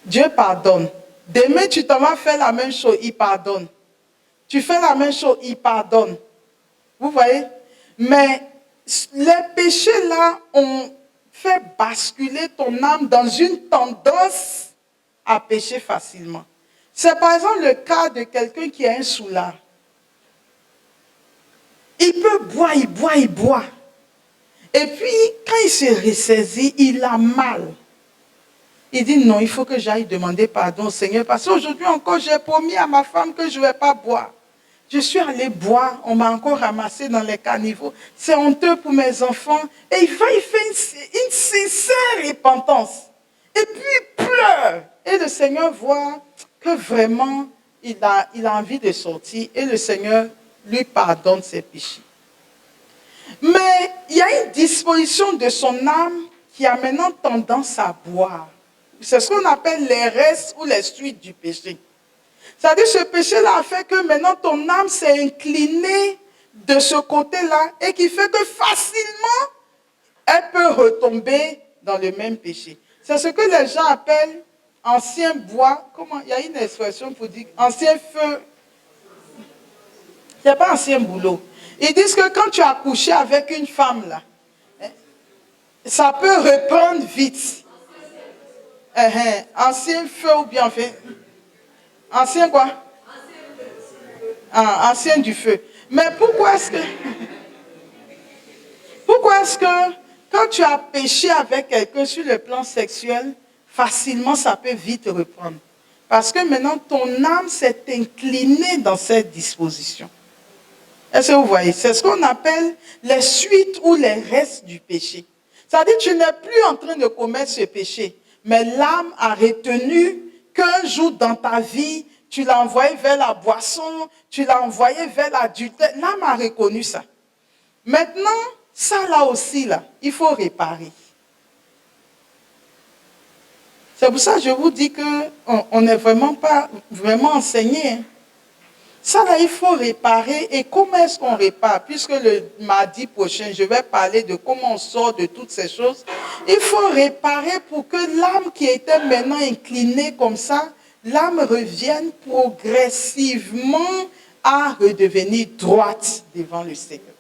Dieu pardonne. Demain, tu t'en vas faire la même chose, il pardonne. Tu fais la même chose, il pardonne. Vous voyez? Mais les péchés là ont fait basculer ton âme dans une tendance à pécher facilement. C'est par exemple le cas de quelqu'un qui a un soulard. Il peut boire, il boit, il boit. Et puis, quand il se ressaisit, il a mal. Il dit non, il faut que j'aille demander pardon au Seigneur parce qu'aujourd'hui encore, j'ai promis à ma femme que je ne vais pas boire. Je suis allé boire, on m'a encore ramassé dans les caniveaux. C'est honteux pour mes enfants. Et il fait une sincère repentance. Et puis il pleure. Et le Seigneur voit que vraiment, il a envie de sortir. Et le Seigneur lui pardonne ses péchés. Mais il y a une disposition de son âme qui a maintenant tendance à boire. C'est ce qu'on appelle les restes ou les suites du péché. C'est-à-dire ce péché-là a fait que maintenant ton âme s'est inclinée de ce côté-là et qui fait que facilement, elle peut retomber dans le même péché. C'est ce que les gens appellent ancien bois. Comment? Il y a une expression pour dire ancien feu. Ce n'est pas ancien boulot. Ils disent que quand tu as couché avec une femme, là, ça peut reprendre vite. Ancien feu ou bien fait. Ancien quoi? Ancien du feu. Mais pourquoi est-ce que quand tu as péché avec quelqu'un sur le plan sexuel, facilement ça peut vite reprendre? Parce que maintenant ton âme s'est inclinée dans cette disposition. Est-ce que vous voyez? C'est ce qu'on appelle les suites ou les restes du péché. C'est-à-dire que tu n'es plus en train de commettre ce péché, mais l'âme a retenu qu'un jour dans ta vie, tu l'as envoyé vers la boisson, tu l'as envoyé vers l'adultère. L'âme a reconnu ça. Maintenant, ça là aussi, là, il faut réparer. C'est pour ça que je vous dis qu'on n'est vraiment pas vraiment enseigné. Hein. Ça là, il faut réparer. Et comment est-ce qu'on répare? Puisque le mardi prochain, je vais parler de comment on sort de toutes ces choses. Il faut réparer pour que l'âme qui était maintenant inclinée comme ça, l'âme revienne progressivement à redevenir droite devant le Seigneur.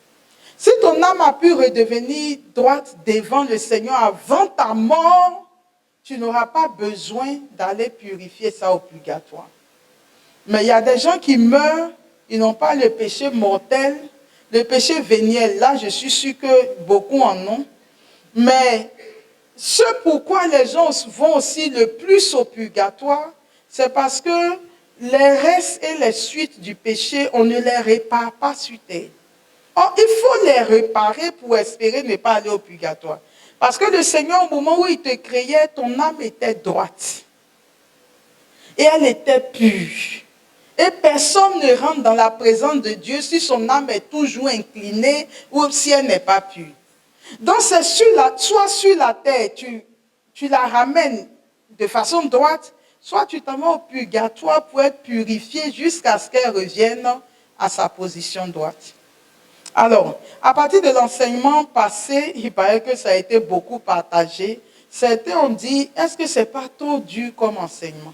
Si ton âme a pu redevenir droite devant le Seigneur avant ta mort, tu n'auras pas besoin d'aller purifier ça au purgatoire. Mais il y a des gens qui meurent, ils n'ont pas le péché mortel, le péché véniel. Là, je suis sûr que beaucoup en ont. Mais ce pourquoi les gens vont aussi le plus au purgatoire, c'est parce que les restes et les suites du péché, on ne les répare pas sur terre. Or, il faut les réparer pour espérer ne pas aller au purgatoire. Parce que le Seigneur, au moment où il te créait, ton âme était droite. Et elle était pure. Et personne ne rentre dans la présence de Dieu si son âme est toujours inclinée ou si elle n'est pas pure. Donc c'est soit sur la terre, tu la ramènes de façon droite, soit tu t'en vas au purgatoire pour être purifié jusqu'à ce qu'elle revienne à sa position droite. Alors, à partir de l'enseignement passé, il paraît que ça a été beaucoup partagé. Certains ont dit, est-ce que ce n'est pas trop dur comme enseignement?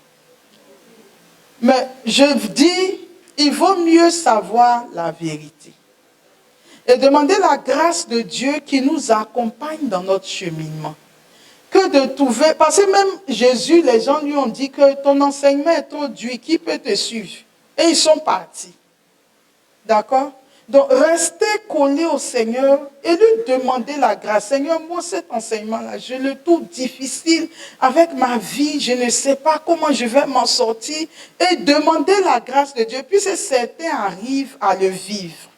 Mais je dis, il vaut mieux savoir la vérité. Et demander la grâce de Dieu qui nous accompagne dans notre cheminement. Que de trouver, parce que même Jésus, les gens lui ont dit que ton enseignement est trop dur, qui peut te suivre? Et ils sont partis. D'accord? Donc, restez collés au Seigneur et lui demander la grâce. Seigneur, moi, cet enseignement-là, je le trouve difficile avec ma vie. Je ne sais pas comment je vais m'en sortir. Et demander la grâce de Dieu, puisque certains arrivent à le vivre.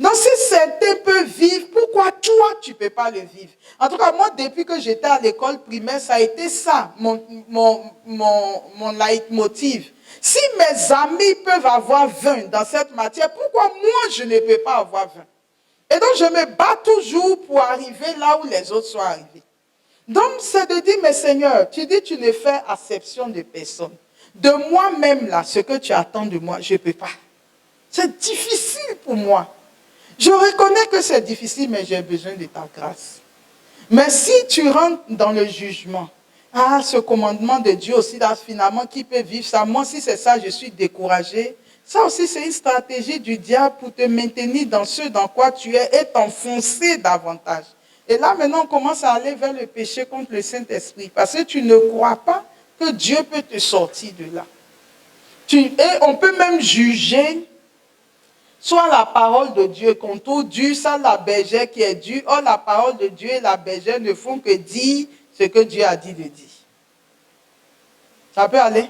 Donc, si certains peuvent vivre, pourquoi toi, tu ne peux pas le vivre? En tout cas, moi, depuis que j'étais à l'école primaire, ça a été ça, mon leitmotiv. Si mes amis peuvent avoir 20 dans cette matière, pourquoi moi je ne peux pas avoir 20? Et donc, je me bats toujours pour arriver là où les autres sont arrivés. Donc, c'est de dire, mais Seigneur, tu dis tu ne fais acception de personne. De moi-même, là, ce que tu attends de moi, je ne peux pas. C'est difficile pour moi. Je reconnais que c'est difficile, mais j'ai besoin de ta grâce. Mais si tu rentres dans le jugement, ce commandement de Dieu aussi, là, finalement, qui peut vivre ça? Moi, si c'est ça, je suis découragé. Ça aussi, c'est une stratégie du diable pour te maintenir dans ce dans quoi tu es et t'enfoncer davantage. Et là, maintenant, on commence à aller vers le péché contre le Saint-Esprit. Parce que tu ne crois pas que Dieu peut te sortir de là. Et on peut même juger soit la parole de Dieu contre Dieu, ça la bergère qui est due. Or, la parole de Dieu et la bergère ne font que dire ce que Dieu a dit de dire. Ça peut aller?